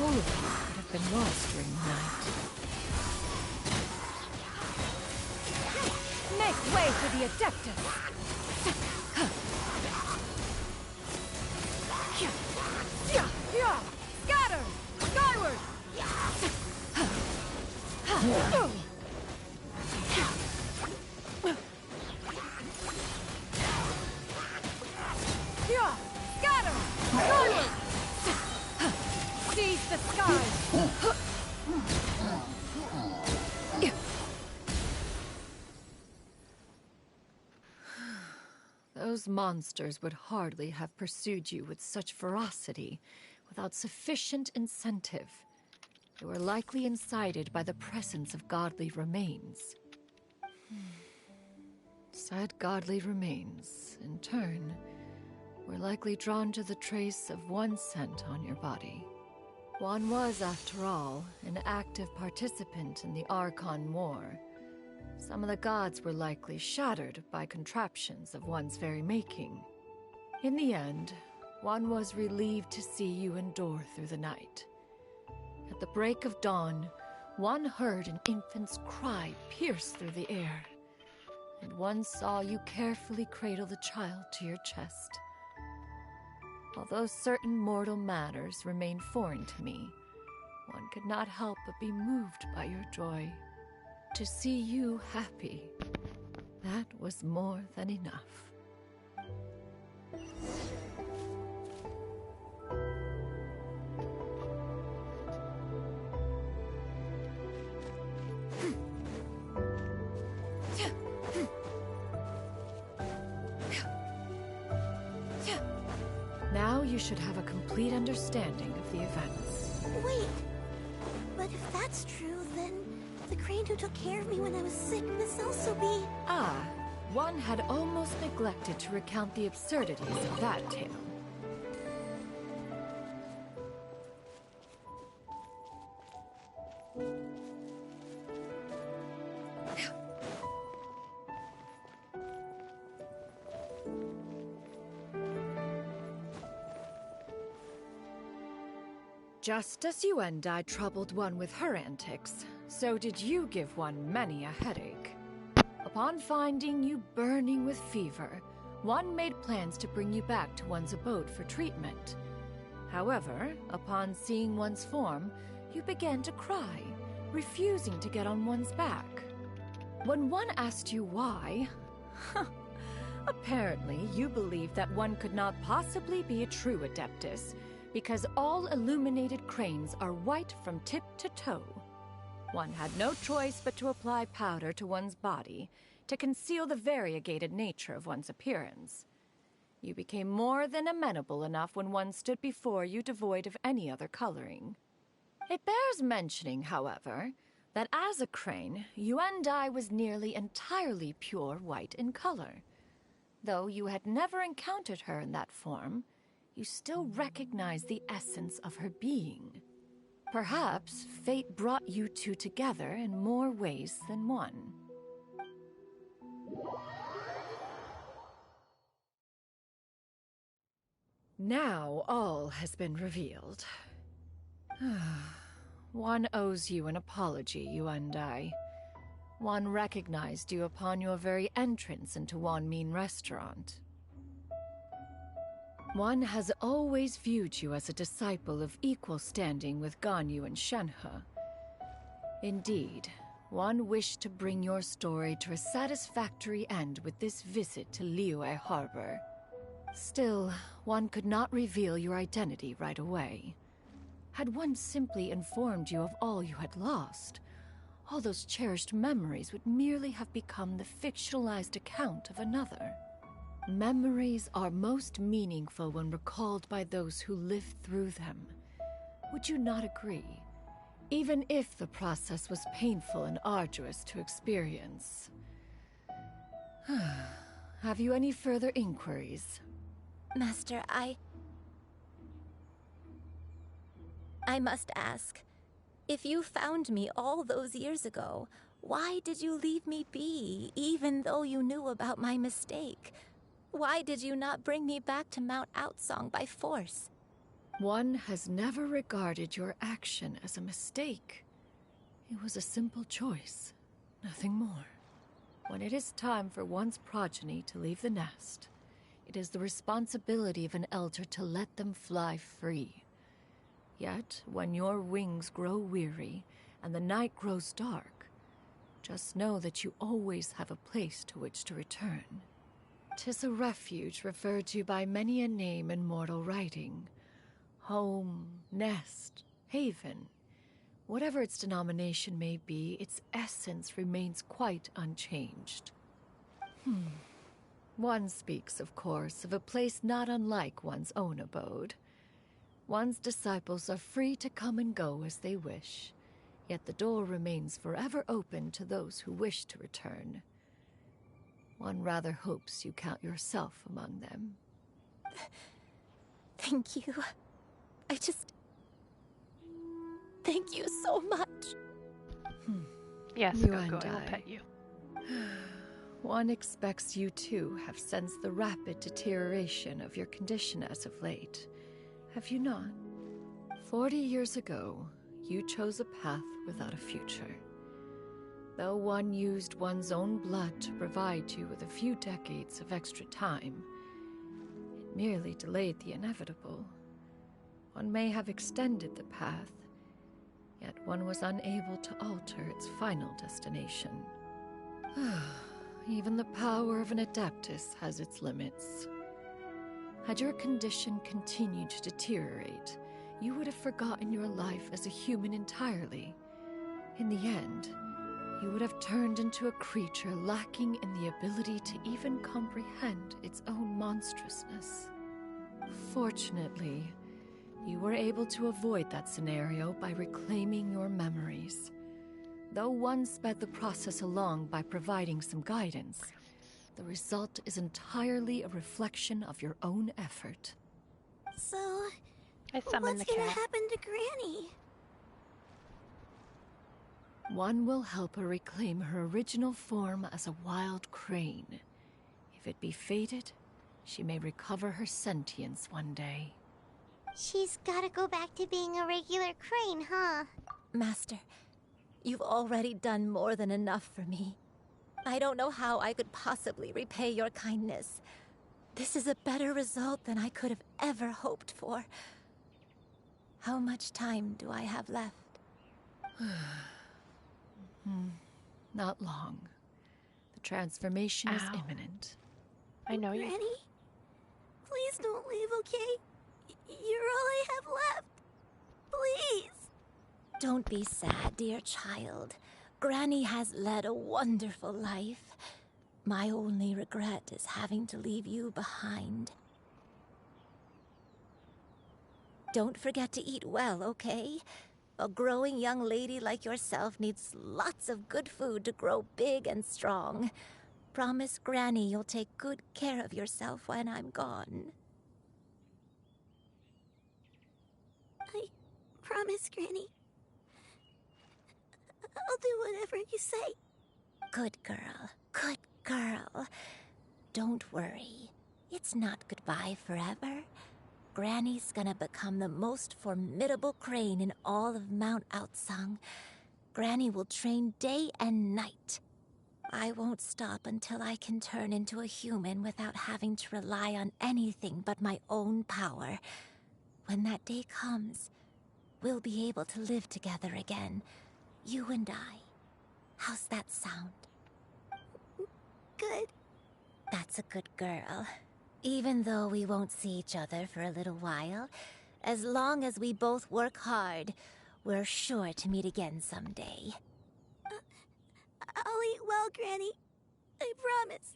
Speaker 3: all of you would have been lost during the night. Make way for the Adeptus! Scatter! Skyward! Scatter! Skyward! Seize the skies! Those monsters would hardly have pursued you with such ferocity without sufficient incentive. They were likely incited by the presence of godly remains. Said godly remains, in turn, were likely drawn to the trace of one scent on your body. One was, after all, an active participant in the Archon War. Some of the gods were likely shattered by contraptions of one's very making. In the end, one was relieved to see you endure through the night. At the break of dawn, one heard an infant's cry pierce through the air, and one saw you carefully cradle the child to your chest. Although certain mortal matters remain foreign to me, one could not help but be moved by your joy. To see you happy, that was more than enough. Now you should have a complete understanding of the events.
Speaker 14: Wait, but if that's true, then the crane who took care of me when I was sick must also be...
Speaker 3: Ah, one had almost neglected to recount the absurdities of that tale. Just as you and I troubled one with her antics, so did you give one many a headache. Upon finding you burning with fever, one made plans to bring you back to one's abode for treatment. However, upon seeing one's form, you began to cry, refusing to get on one's back. When one asked you why, apparently you believed that one could not possibly be a true Adeptus, because all illuminated cranes are white from tip to toe. One had no choice but to apply powder to one's body to conceal the variegated nature of one's appearance. You became more than amenable enough when one stood before you devoid of any other coloring. It bears mentioning, however, that as a crane, Yuendai was nearly entirely pure white in color. Though you had never encountered her in that form, you still recognized the essence of her being. Perhaps fate brought you two together in more ways than one. Now all has been revealed. One owes you an apology, Yuendai. One recognized you upon your very entrance into Wanmin Restaurant. One has always viewed you as a disciple of equal standing with Ganyu and Shenhe. Indeed, one wished to bring your story to a satisfactory end with this visit to Liyue Harbor. Still, one could not reveal your identity right away. Had one simply informed you of all you had lost, all those cherished memories would merely have become the fictionalized account of another. Memories are most meaningful when recalled by those who lived through them. Would you not agree? Even if the process was painful and arduous to experience. Have you any further inquiries?
Speaker 13: Master, I must ask. If you found me all those years ago, why did you leave me be, even though you knew about my mistake? Why did you not bring me back to Mount Outsong by force?
Speaker 3: One has never regarded your action as a mistake. It was a simple choice, nothing more. When it is time for one's progeny to leave the nest, it is the responsibility of an elder to let them fly free. Yet, when your wings grow weary and the night grows dark, just know that you always have a place to which to return. 'Tis a refuge referred to by many a name in mortal writing. Home, nest, haven. Whatever its denomination may be, its essence remains quite unchanged. One speaks, of course, of a place not unlike one's own abode. One's disciples are free to come and go as they wish, yet the door remains forever open to those who wish to return. One rather hopes you count yourself among them.
Speaker 13: Thank you. Thank you so much.
Speaker 6: Yes,
Speaker 3: You
Speaker 6: go,
Speaker 3: and
Speaker 6: I will
Speaker 3: I.
Speaker 6: pet you.
Speaker 3: One expects you too have sensed the rapid deterioration of your condition as of late. Have you not? 40 years ago, you chose a path without a future. Though one used one's own blood to provide you with a few decades of extra time, it merely delayed the inevitable. One may have extended the path, yet one was unable to alter its final destination. Even the power of an Adeptus has its limits. Had your condition continued to deteriorate, you would have forgotten your life as a human entirely. In the end, you would have turned into a creature lacking in the ability to even comprehend its own monstrousness. Fortunately, you were able to avoid that scenario by reclaiming your memories. Though one sped the process along by providing some guidance, the result is entirely a reflection of your own effort.
Speaker 14: So,
Speaker 6: I summoned
Speaker 14: what's
Speaker 6: the
Speaker 14: gonna
Speaker 6: cat.
Speaker 14: happen to Granny?
Speaker 3: One will help her reclaim her original form as a wild crane. If it be fated, she may recover her sentience one day.
Speaker 1: She's gotta go back to being a regular crane, huh?
Speaker 13: Master, you've already done more than enough for me. I don't know how I could possibly repay your kindness. This is a better result than I could have ever hoped for. How much time do I have left?
Speaker 3: Not long. The transformation is
Speaker 6: Ow.
Speaker 3: imminent.
Speaker 6: I know you.
Speaker 14: Granny? Please don't leave, okay? You're all I have left. Please.
Speaker 13: Don't be sad, dear child. Granny has led a wonderful life. My only regret is having to leave you behind. Don't forget to eat well, okay? A growing young lady like yourself needs lots of good food to grow big and strong. Promise Granny you'll take good care of yourself when I'm gone.
Speaker 14: I promise, Granny. I'll do whatever you say.
Speaker 13: Good girl. Good girl. Don't worry. It's not goodbye forever. Granny's gonna become the most formidable crane in all of Mount Outsong. Granny will train day and night. I won't stop until I can turn into a human without having to rely on anything but my own power. When that day comes, we'll be able to live together again. You and I. How's that sound?
Speaker 14: Good.
Speaker 13: That's a good girl. Even though we won't see each other for a little while, as long as we both work hard, we're sure to meet again someday.
Speaker 14: I'll eat well, Granny. I promise.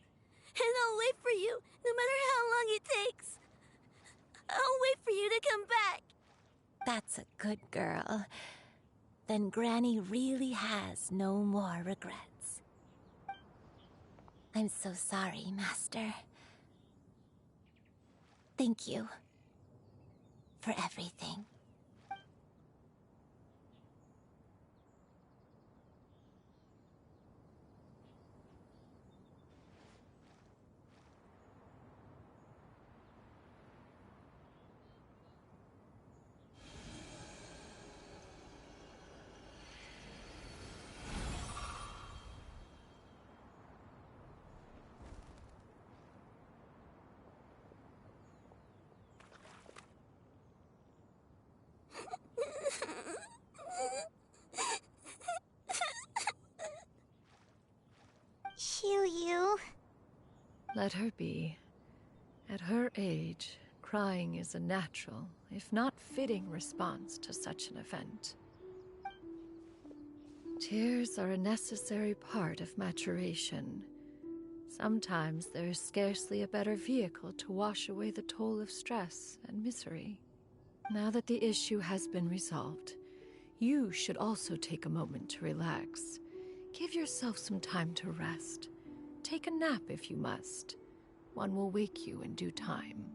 Speaker 14: And I'll wait for you, no matter how long it takes. I'll wait for you to come back.
Speaker 13: That's a good girl. Then Granny really has no more regrets. I'm so sorry, Master. Thank you for everything.
Speaker 1: Xianyun.
Speaker 3: Let her be. At her age, crying is a natural, if not fitting, response to such an event. Tears are a necessary part of maturation. Sometimes there is scarcely a better vehicle to wash away the toll of stress and misery. Now that the issue has been resolved, you should also take a moment to relax. Give yourself some time to rest. Take a nap if you must. One will wake you in due time.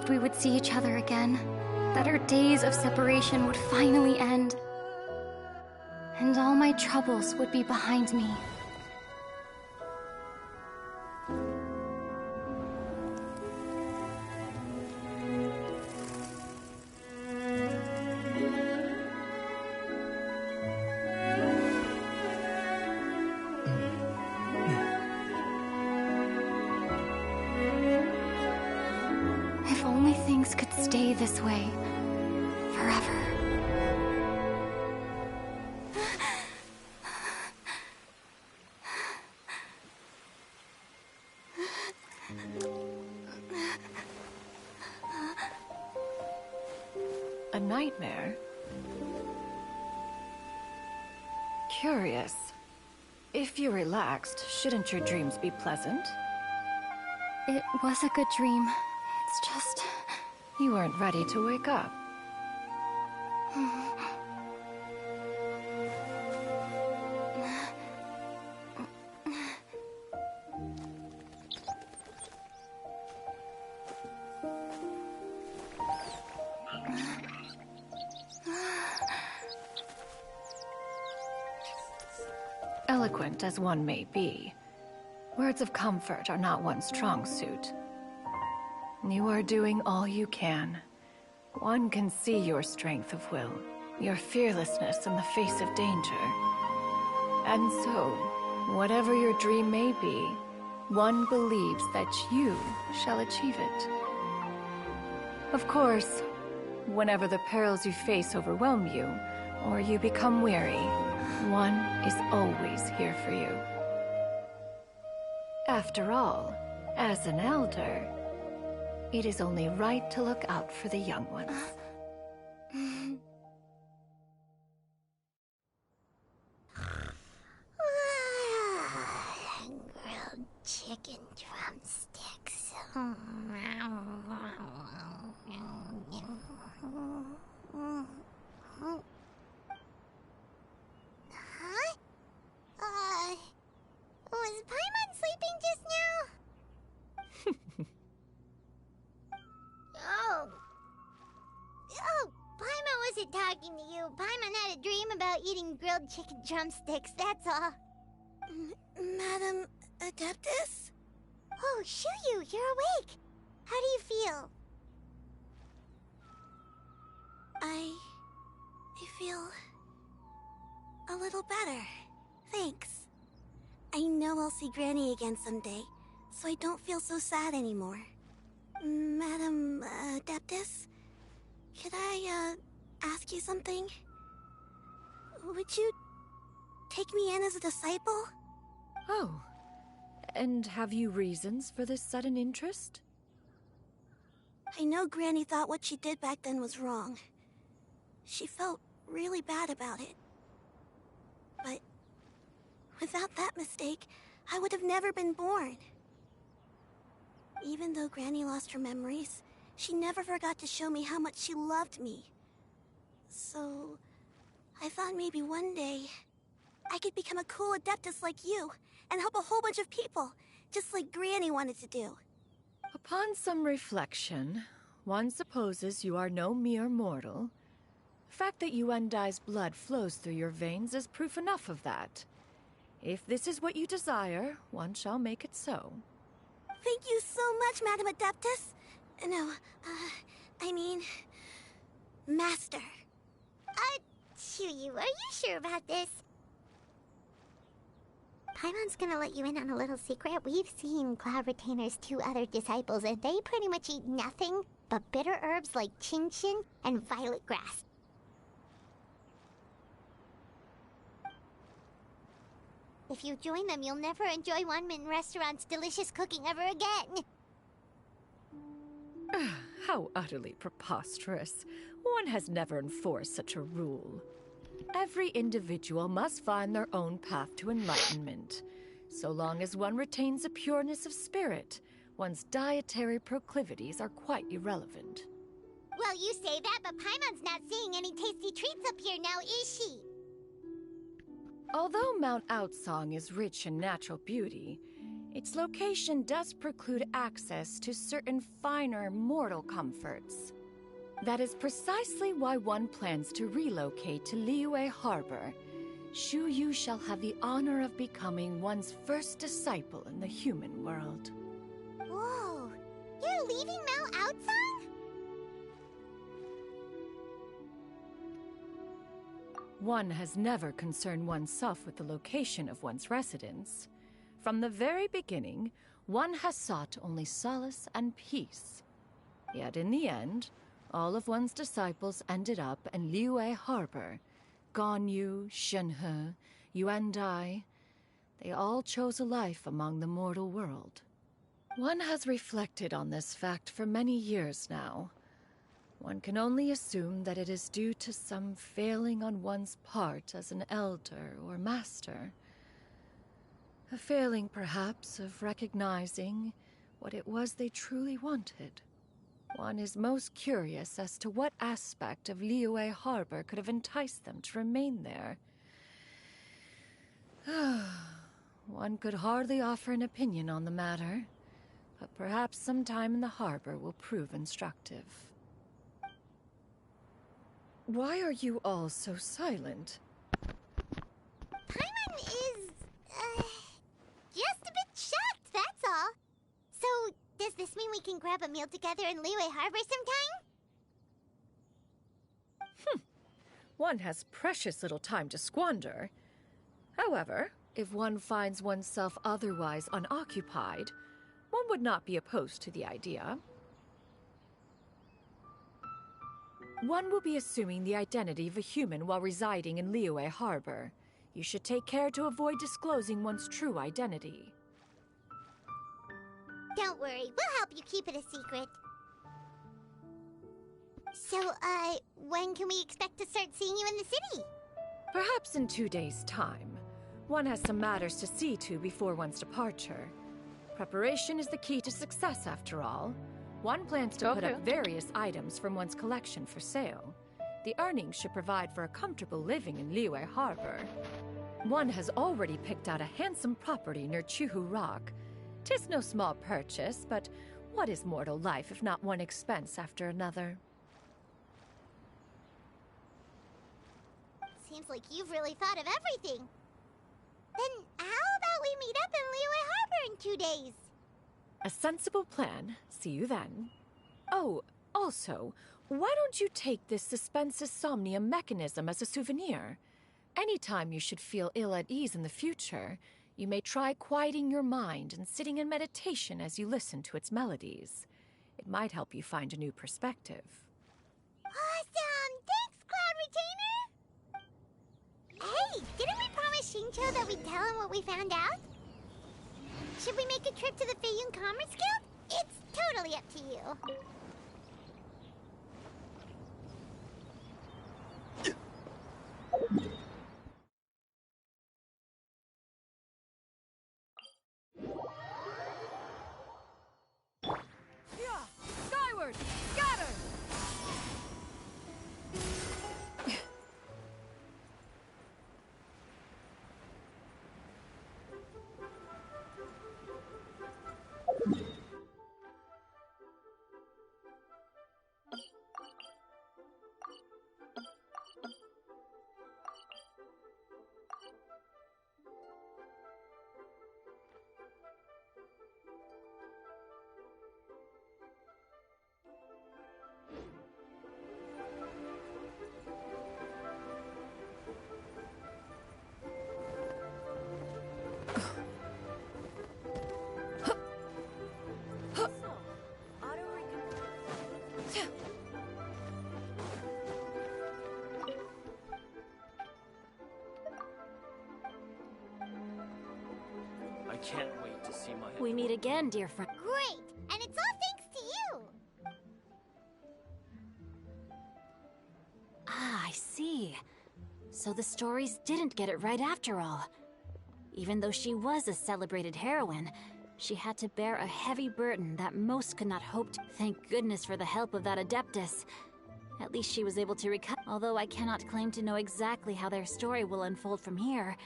Speaker 21: We would see each other again, that our days of separation would finally end, and all my troubles would be behind me. This way forever.
Speaker 3: A nightmare? Curious. If you're relaxed, shouldn't your dreams be pleasant?
Speaker 21: It was a good dream. It's just...
Speaker 3: You weren't ready to wake up. Eloquent as one may be, words of comfort are not one's strong suit. You are doing all you can. One can see your strength of will, your fearlessness in the face of danger. And so, whatever your dream may be, one believes that you shall achieve it. Of course, whenever the perils you face overwhelm you, or you become weary, one is always here for you. After all, as an elder, it is only right to look out for the young ones.
Speaker 1: Grilled chicken drumsticks. Huh? Was Paimon sleeping just now? Oh, Paimon wasn't talking to you. Paimon had a dream about eating grilled chicken drumsticks, that's all.
Speaker 14: Madam Adeptus?
Speaker 1: Oh, Xianyun, you're awake. How do you feel?
Speaker 14: I feel a little better. Thanks. I know I'll see Granny again someday, so I don't feel so sad anymore. Madam Adeptus? Could I, ask you something? Would you take me in as a disciple?
Speaker 3: Oh, and have you reasons for this sudden interest?
Speaker 14: I know Granny thought what she did back then was wrong. She felt really bad about it. But without that mistake, I would have never been born. Even though Granny lost her memories, she never forgot to show me how much she loved me. So, I thought maybe one day I could become a cool Adeptus like you and help a whole bunch of people, just like Granny wanted to do.
Speaker 3: Upon some reflection, one supposes you are no mere mortal. The fact that Yuendai's blood flows through your veins is proof enough of that. If this is what you desire, one shall make it so.
Speaker 14: Thank you so much, Madam Adeptus. No, I mean, Master.
Speaker 1: Xianyun, are you sure about this? Paimon's gonna let you in on a little secret. We've seen Cloud Retainer's 2 other disciples, and they pretty much eat nothing but bitter herbs like Xianyun and violet grass. If you join them, you'll never enjoy Wanmin Restaurant's delicious cooking ever again.
Speaker 3: How utterly preposterous. One has never enforced such a rule. Every individual must find their own path to enlightenment. So long as one retains a pureness of spirit, one's dietary proclivities are quite irrelevant.
Speaker 1: Well, you say that, but Paimon's not seeing any tasty treats up here now, is she?
Speaker 3: Although Mount Outsong is rich in natural beauty, its location does preclude access to certain finer mortal comforts. That is precisely why one plans to relocate to Liyue Harbor. Xianyun shall have the honor of becoming one's first disciple in the human world.
Speaker 1: Whoa! You're leaving Mount Outsong?
Speaker 3: One has never concerned oneself with the location of one's residence. From the very beginning, one has sought only solace and peace. Yet in the end, all of one's disciples ended up in Liyue Harbor. Ganyu, Shenhe, Yuendai, they all chose a life among the mortal world. One has reflected on this fact for many years now. One can only assume that it is due to some failing on one's part as an elder or master. A failing, perhaps, of recognizing what it was they truly wanted. One is most curious as to what aspect of Liyue Harbor could have enticed them to remain there. One could hardly offer an opinion on the matter, but perhaps some time in the harbor will prove instructive. Why are you all so silent?
Speaker 1: Paimon is, just a bit shocked, that's all. So, does this mean we can grab a meal together in Liyue Harbor sometime?
Speaker 3: One has precious little time to squander. However, if one finds oneself otherwise unoccupied, one would not be opposed to the idea. One will be assuming the identity of a human while residing in Liyue Harbor. You should take care to avoid disclosing one's true identity.
Speaker 1: Don't worry, we'll help you keep it a secret. So, when can we expect to start seeing you in the city?
Speaker 3: Perhaps in 2 days' time. One has some matters to see to before one's departure. Preparation is the key to success, after all. One plans to put up various items from one's collection for sale. The earnings should provide for a comfortable living in Liyue Harbor. One has already picked out a handsome property near Chuhu Rock. 'Tis no small purchase, but what is mortal life if not one expense after another?
Speaker 1: Seems like you've really thought of everything. Then how about we meet up in Liyue Harbor in 2 days?
Speaker 3: A sensible plan. See you then. Oh, also, why don't you take this suspense somnium mechanism as a souvenir? Anytime you should feel ill at ease in the future, you may try quieting your mind and sitting in meditation as you listen to its melodies. It might help you find a new perspective.
Speaker 1: Awesome! Thanks, Cloud Retainer! Hey, didn't we promise Shincho that we'd tell him what we found out? Should we make a trip to the Feiyun Commerce Guild? It's totally up to you.
Speaker 3: Skyward! Scatter!
Speaker 7: I can't wait to see my...
Speaker 16: We meet again, dear friend.
Speaker 1: Great! And it's all thanks to you!
Speaker 16: Ah, I see. So the stories didn't get it right after all. Even though she was a celebrated heroine, she had to bear a heavy burden that most could not hope to. Thank goodness for the help of that Adeptus. At least she was able to recover. Although I cannot claim to know exactly how their story will unfold from here,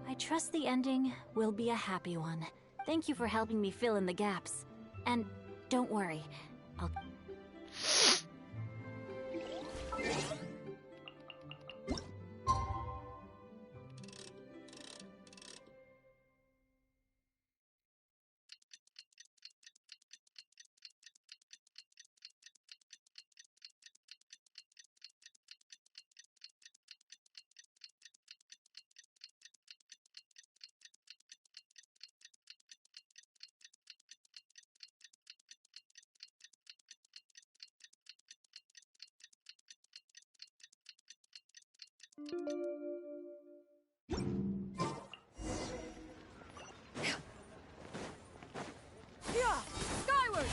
Speaker 16: I trust the ending will be a happy one. Thank you for helping me fill in the gaps. And don't worry, I'll...
Speaker 3: Yeah! Skyward!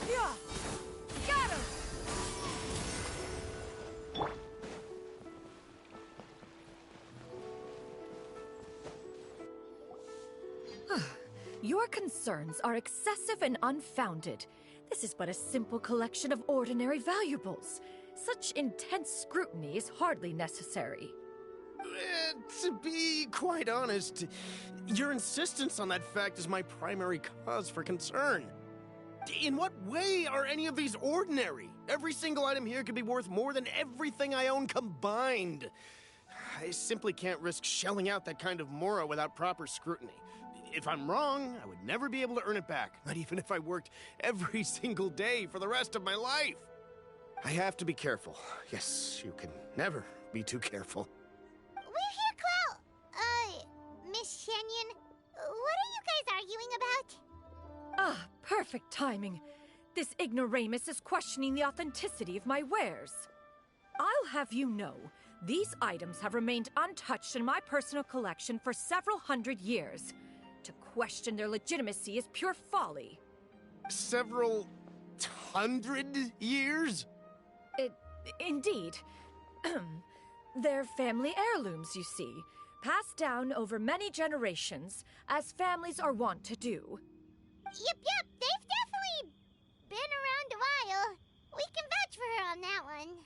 Speaker 3: Yeah! Scatter! Your concerns are excessive and unfounded. This is but a simple collection of ordinary valuables. Such intense scrutiny is hardly necessary.
Speaker 10: To be quite honest, your insistence on that fact is my primary cause for concern. In what way are any of these ordinary? Every single item here could be worth more than everything I own combined. I simply can't risk shelling out that kind of mora without proper scrutiny. If I'm wrong, I would never be able to earn it back, not even if I worked every single day for the rest of my life. I have to be careful. Yes, you can never be too careful.
Speaker 1: We're here, Cloud. Miss Xianyun, what are you guys arguing about?
Speaker 3: Ah, perfect timing. This ignoramus is questioning the authenticity of my wares. I'll have you know, these items have remained untouched in my personal collection for several hundred years. To question their legitimacy is pure folly.
Speaker 2: Several hundred years?
Speaker 3: Indeed. They're family heirlooms, you see, passed down over many generations, as families are wont to do.
Speaker 1: Yep, they've definitely been around a while. We can vouch for her on that one.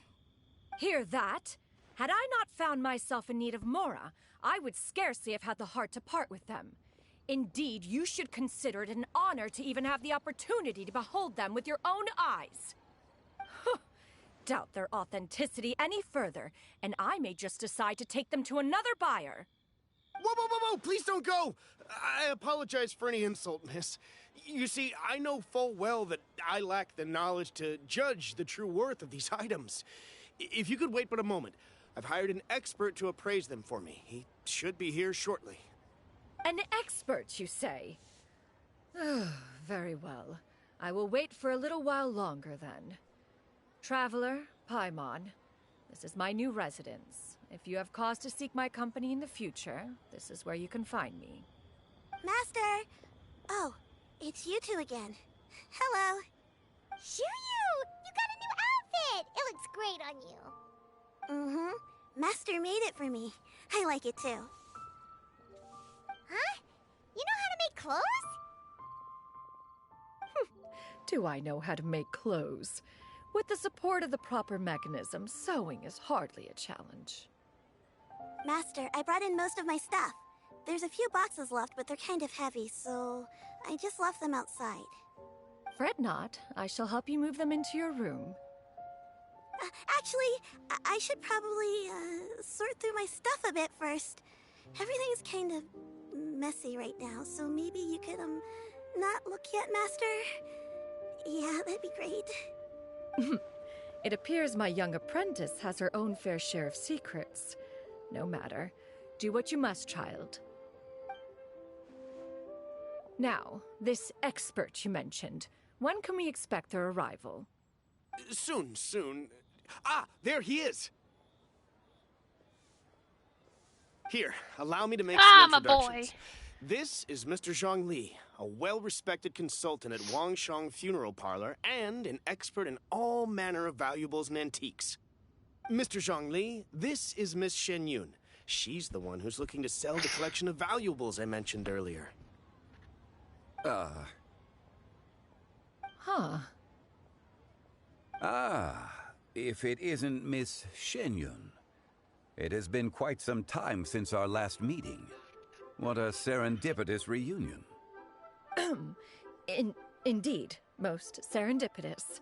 Speaker 3: Hear that? Had I not found myself in need of Mora, I would scarcely have had the heart to part with them. Indeed, you should consider it an honor to even have the opportunity to behold them with your own eyes. Doubt their authenticity any further, and I may just decide to take them to another buyer.
Speaker 2: Whoa! Please don't go! I apologize for any insult, miss. You see, I know full well that I lack the knowledge to judge the true worth of these items. If you could wait but a moment, I've hired an expert to appraise them for me. He should be here shortly.
Speaker 3: An expert, you say? Very well. I will wait for a little while longer, then. Traveler, Paimon, this is my new residence. If you have cause to seek my company in the future, this is where you can find me.
Speaker 14: Master! Oh, it's you two again. Hello.
Speaker 1: Xianyun! You got a new outfit! It looks great on you.
Speaker 14: Mm-hmm. Master made it for me. I like it too.
Speaker 1: Huh? You know how to make clothes?
Speaker 3: Do I know how to make clothes? With the support of the proper mechanism, sewing is hardly a challenge.
Speaker 14: Master, I brought in most of my stuff. There's a few boxes left, but they're kind of heavy, so I just left them outside.
Speaker 3: Fret not. I shall help you move them into your room.
Speaker 14: Actually, I should probably sort through my stuff a bit first. Everything's kind of messy right now, so maybe you could, not look yet, Master? Yeah, that'd be great.
Speaker 3: It appears my young apprentice has her own fair share of secrets. No matter. Do what you must, child. Now, this expert you mentioned. When can we expect their arrival?
Speaker 2: Soon. Ah, there he is! Here, allow me to make some introductions.
Speaker 6: Boy.
Speaker 2: This is Mr. Zhongli, a well-respected consultant at Wangshang Funeral Parlor and an expert in all manner of valuables and antiques. Mr. Zhongli, this is Miss Xianyun. She's the one who's looking to sell the collection of valuables I mentioned earlier.
Speaker 22: If it isn't Miss Xianyun. It has been quite some time since our last meeting. What a serendipitous reunion.
Speaker 3: Indeed, most serendipitous.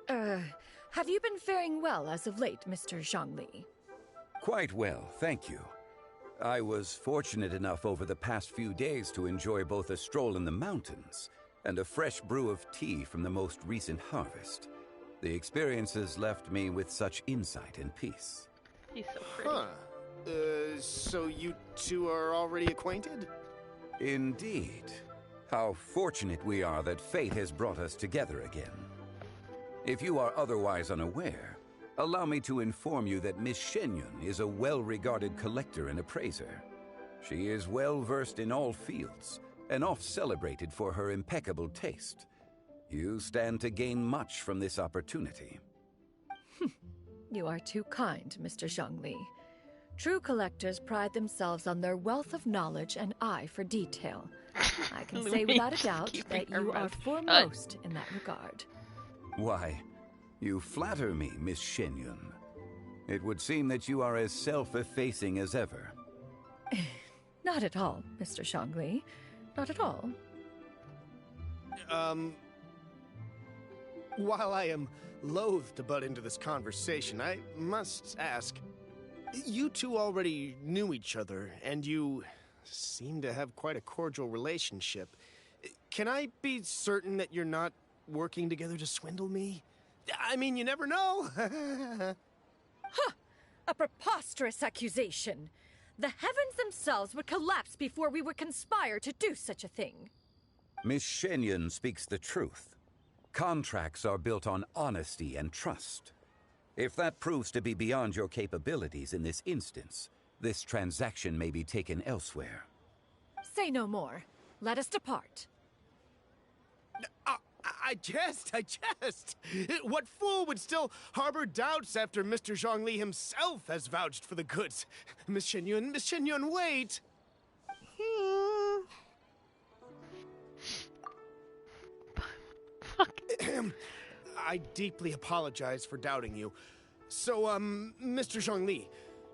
Speaker 3: Have you been faring well as of late, Mr. Zhongli?
Speaker 22: Quite well, thank you. I was fortunate enough over the past few days to enjoy both a stroll in the mountains and a fresh brew of tea from the most recent harvest. The experiences left me with such insight and peace.
Speaker 6: He's so pretty.
Speaker 2: So you two are already acquainted?
Speaker 22: Indeed. How fortunate we are that fate has brought us together again. If you are otherwise unaware, allow me to inform you that Miss Xianyun is a well-regarded collector and appraiser. She is well-versed in all fields, and oft-celebrated for her impeccable taste. You stand to gain much from this opportunity.
Speaker 3: You are too kind, Mr. Zhongli. True collectors pride themselves on their wealth of knowledge and eye for detail. I can say without a doubt that you are foremost in that regard.
Speaker 22: Why, you flatter me, Miss Xianyun. It would seem that you are as self-effacing as ever.
Speaker 3: Not at all, Mr. Zhongli. Not at all.
Speaker 2: While I am loath to butt into this conversation, I must ask, you two already knew each other, and you seem to have quite a cordial relationship. Can I be certain that you're not working together to swindle me? I mean, you never know.
Speaker 3: Huh! A preposterous accusation. The heavens themselves would collapse before we would conspire to do such a thing.
Speaker 22: Miss Xianyun speaks the truth. Contracts are built on honesty and trust. If that proves to be beyond your capabilities in this instance, this transaction may be taken elsewhere.
Speaker 3: Say no more. Let us depart.
Speaker 2: I jest. What fool would still harbor doubts after Mr. Zhongli himself has vouched for the goods? Miss Xianyun, wait! I deeply apologize for doubting you. So, Mr. Zhongli,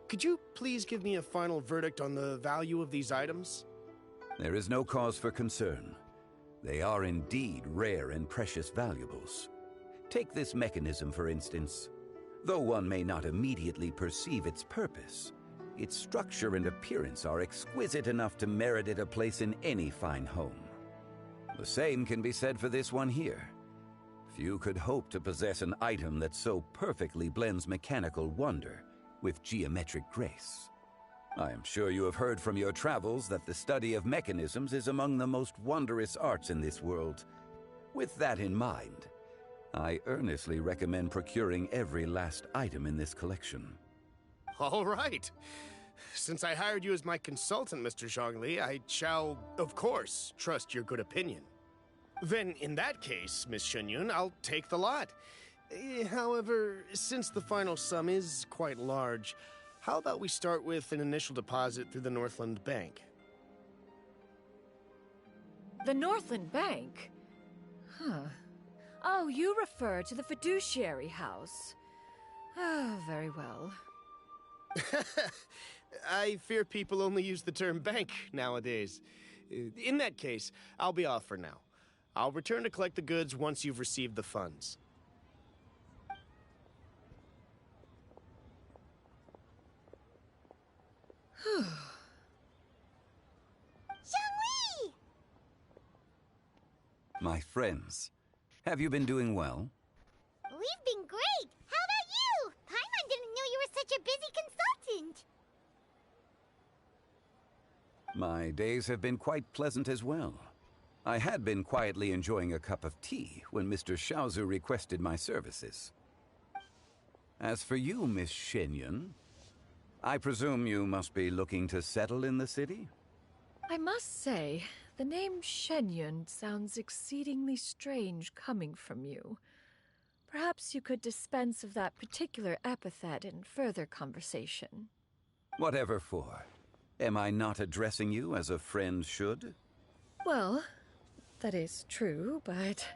Speaker 2: could you please give me a final verdict on the value of these items?
Speaker 22: There is no cause for concern. They are indeed rare and precious valuables. Take this mechanism, for instance. Though one may not immediately perceive its purpose, its structure and appearance are exquisite enough to merit it a place in any fine home. The same can be said for this one here. Few could hope to possess an item that so perfectly blends mechanical wonder with geometric grace. I am sure you have heard from your travels that the study of mechanisms is among the most wondrous arts in this world. With that in mind, I earnestly recommend procuring every last item in this collection.
Speaker 2: All right. Since I hired you as my consultant, Mr. Zhongli, I shall, of course, trust your good opinion. Then, in that case, Miss Xianyun, I'll take the lot. However, since the final sum is quite large, how about we start with an initial deposit through the Northland Bank?
Speaker 3: The Northland Bank? Huh. Oh, you refer to the fiduciary house. Ah, very well.
Speaker 2: I fear people only use the term bank nowadays. In that case, I'll be off for now. I'll return to collect the goods once you've received the funds.
Speaker 1: Xiangli!
Speaker 22: My friends, have you been doing well?
Speaker 1: We've been great! How about you? Paimon didn't know you were such a busy consultant!
Speaker 22: My days have been quite pleasant as well. I had been quietly enjoying a cup of tea when Mr. Xiaozu requested my services. As for you, Miss Xianyun, I presume you must be looking to settle in the city?
Speaker 3: I must say, the name Xianyun sounds exceedingly strange coming from you. Perhaps you could dispense of that particular epithet in further conversation.
Speaker 22: Whatever for. Am I not addressing you as a friend should?
Speaker 3: Well, that is true, but...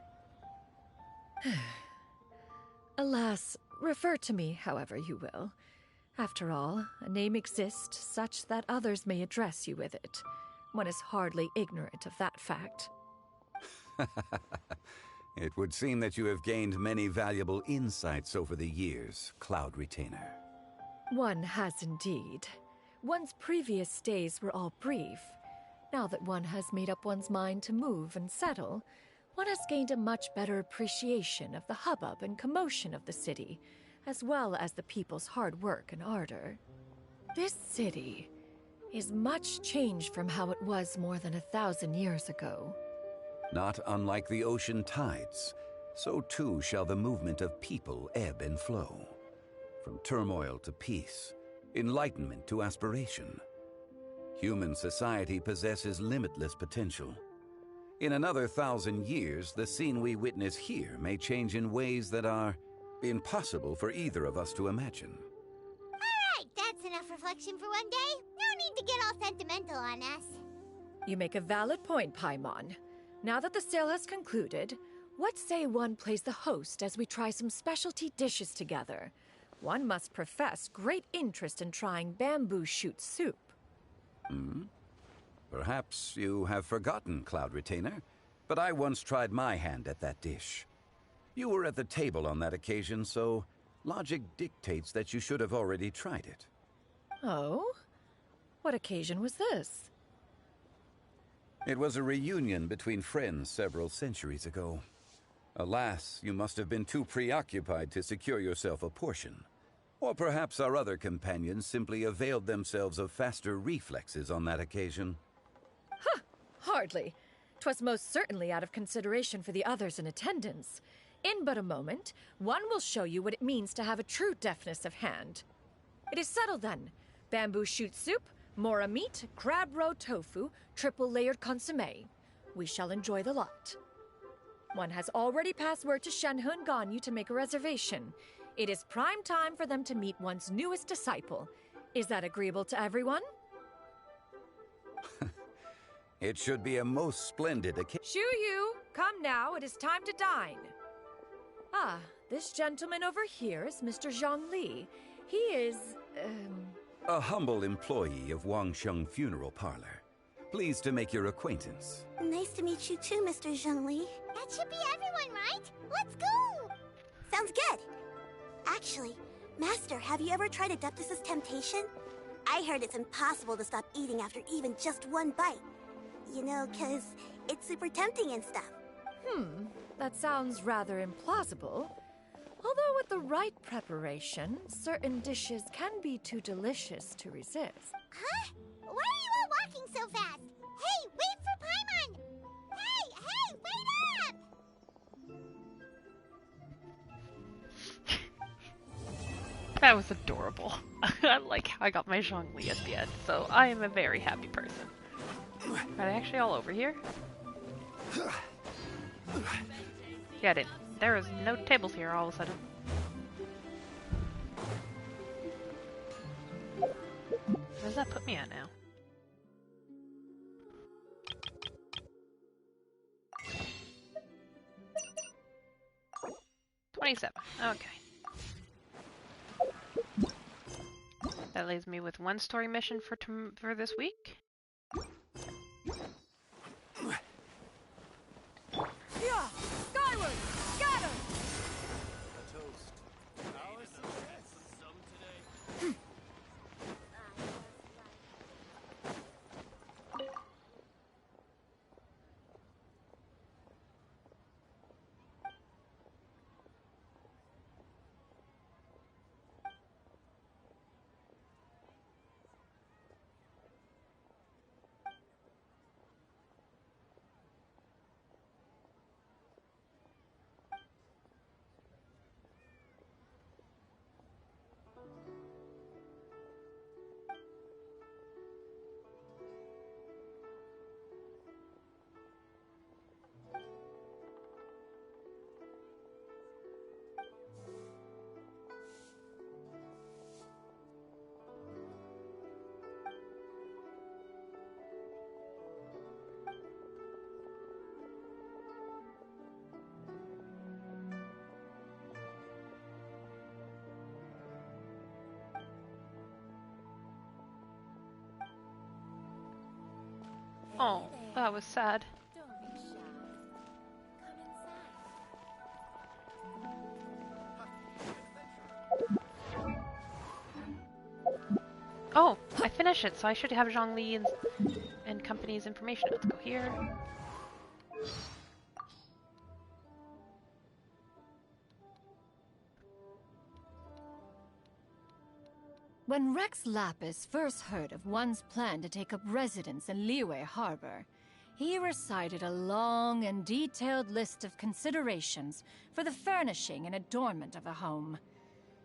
Speaker 3: Alas, refer to me however you will. After all, a name exists such that others may address you with it. One is hardly ignorant of that fact.
Speaker 22: It would seem that you have gained many valuable insights over the years, Cloud Retainer.
Speaker 3: One has indeed. One's previous stays were all brief. Now that one has made up one's mind to move and settle, one has gained a much better appreciation of the hubbub and commotion of the city, as well as the people's hard work and ardor. This city is much changed from how it was more than 1,000 years ago.
Speaker 22: Not unlike the ocean tides, so too shall the movement of people ebb and flow. From turmoil to peace, enlightenment to aspiration. Human society possesses limitless potential. In another 1,000 years, the scene we witness here may change in ways that are impossible for either of us to imagine.
Speaker 1: Alright, that's enough reflection for one day. No need to get all sentimental on us.
Speaker 3: You make a valid point, Paimon. Now that the sale has concluded, what say one plays the host as we try some specialty dishes together? One must profess great interest in trying bamboo shoot soup.
Speaker 22: Perhaps you have forgotten, Cloud Retainer, but I once tried my hand at that dish. You were at the table on that occasion, so logic dictates that you should have already tried it.
Speaker 3: Oh? What occasion was this?
Speaker 22: It was a reunion between friends several centuries ago. Alas, you must have been too preoccupied to secure yourself a portion. Or perhaps our other companions simply availed themselves of faster reflexes on that occasion.
Speaker 3: Huh, hardly. 'Twas most certainly out of consideration for the others in attendance. In but a moment, one will show you what it means to have a true deftness of hand. It is settled then. Bamboo shoot soup, mora meat, crab roe tofu, triple-layered consommé. We shall enjoy the lot. One has already passed word to Xianyun and Ganyu to make a reservation. It is prime time for them to meet one's newest disciple. Is that agreeable to everyone?
Speaker 22: It should be a most splendid occasion.
Speaker 3: Shu Yu, come now, it is time to dine. Ah, this gentleman over here is Mr. Zhang Li. He is,
Speaker 22: a humble employee of Wangsheng Funeral Parlor. Pleased to make your acquaintance.
Speaker 14: Nice to meet you too, Mr. Zhengli.
Speaker 1: That should be everyone, right? Let's go!
Speaker 14: Sounds good. Actually, Master, have you ever tried Adeptus' temptation? I heard it's impossible to stop eating after even just one bite. You know, 'cause it's super tempting and stuff.
Speaker 3: That sounds rather implausible. Although with the right preparation, certain dishes can be too delicious to resist.
Speaker 1: Huh? Why are you all walking so fast? Hey, wait for Paimon! Hey, wait up!
Speaker 6: That was adorable. I like how I got my Zhongli at the end, so I am a very happy person. Are they actually all over here? Yeah, there is no tables here all of a sudden. Where does that put me at now? $27. Okay. That leaves me with one story mission for this week.
Speaker 3: Yeah! Skyward! Scatter!
Speaker 11: A toast. Ours? Some today.
Speaker 6: Oh, that was sad. Oh, I finished it, so I should have Zhongli and company's information. Let's go here.
Speaker 3: When Rex Lapis first heard of one's plan to take up residence in Liyue Harbor, he recited a long and detailed list of considerations for the furnishing and adornment of a home.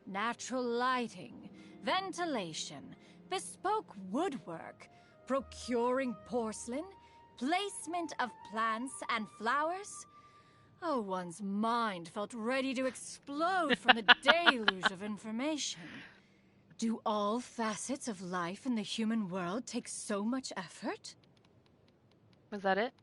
Speaker 3: Natural lighting, ventilation, bespoke woodwork, procuring porcelain, placement of plants and flowers. Oh, one's mind felt ready to explode from the deluge of information. Do all facets of life in the human world take so much effort?
Speaker 6: Was that it?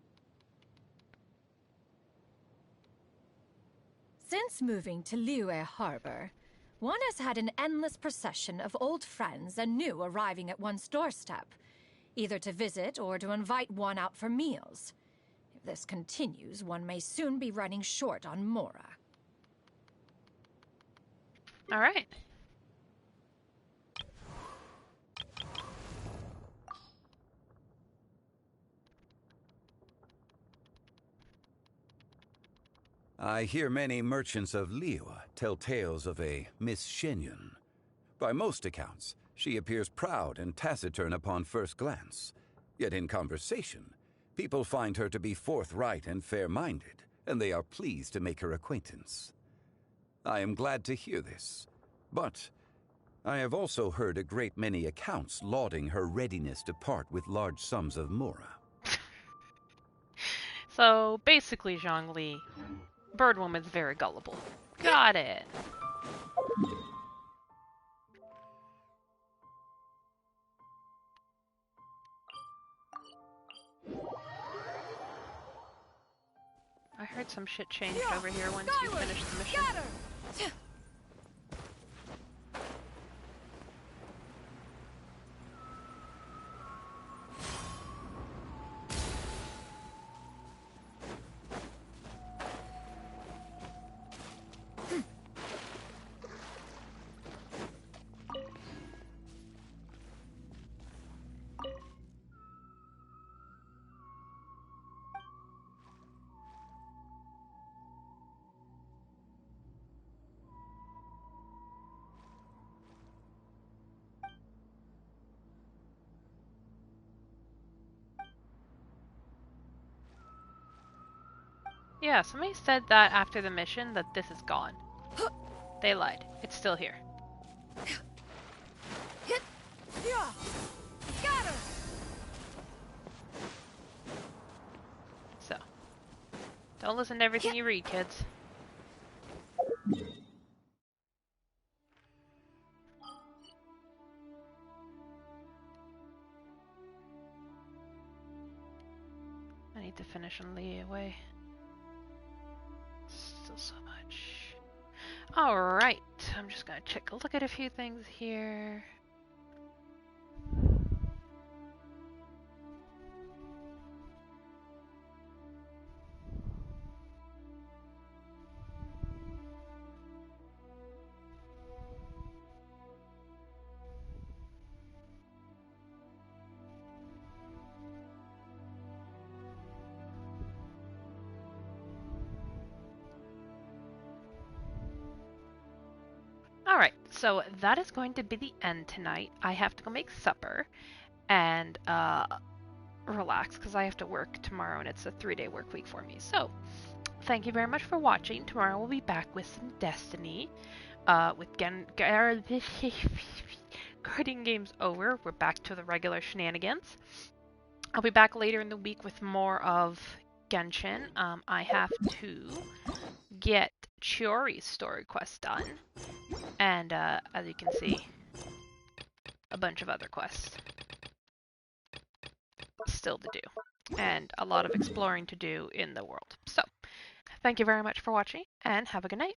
Speaker 3: Since moving to Liyue Harbor, one has had an endless procession of old friends and new arriving at one's doorstep, either to visit or to invite one out for meals. If this continues, one may soon be running short on mora.
Speaker 6: All right.
Speaker 22: I hear many merchants of Liyue tell tales of a Miss Xianyun. By most accounts, she appears proud and taciturn upon first glance. Yet in conversation, People find her to be forthright and fair-minded, and they are pleased to make her acquaintance. I am glad to hear this, but I have also heard a great many accounts lauding her readiness to part with large sums of mora.
Speaker 6: So basically, Zhongli, Birdwoman's very gullible. Got it. I heard some shit changed over here once you finished the mission. Yeah, somebody said that after the mission that this is gone. They lied. It's still here.
Speaker 12: Got her!
Speaker 6: So, don't listen to everything you read, kids. I need to finish and lay away. Still so much. Alright, I'm just gonna take a look at a few things here. Alright, so that is going to be the end tonight. I have to go make supper and relax because I have to work tomorrow and it's a 3-day work week for me. So, thank you very much for watching. Tomorrow we'll be back with some Destiny. With Guardian Games over, we're back to the regular shenanigans. I'll be back later in the week with more of Genshin. I have to get Chiori's story quest done. And, as you can see, a bunch of other quests still to do. And a lot of exploring to do in the world. So, thank you very much for watching, and have a good night.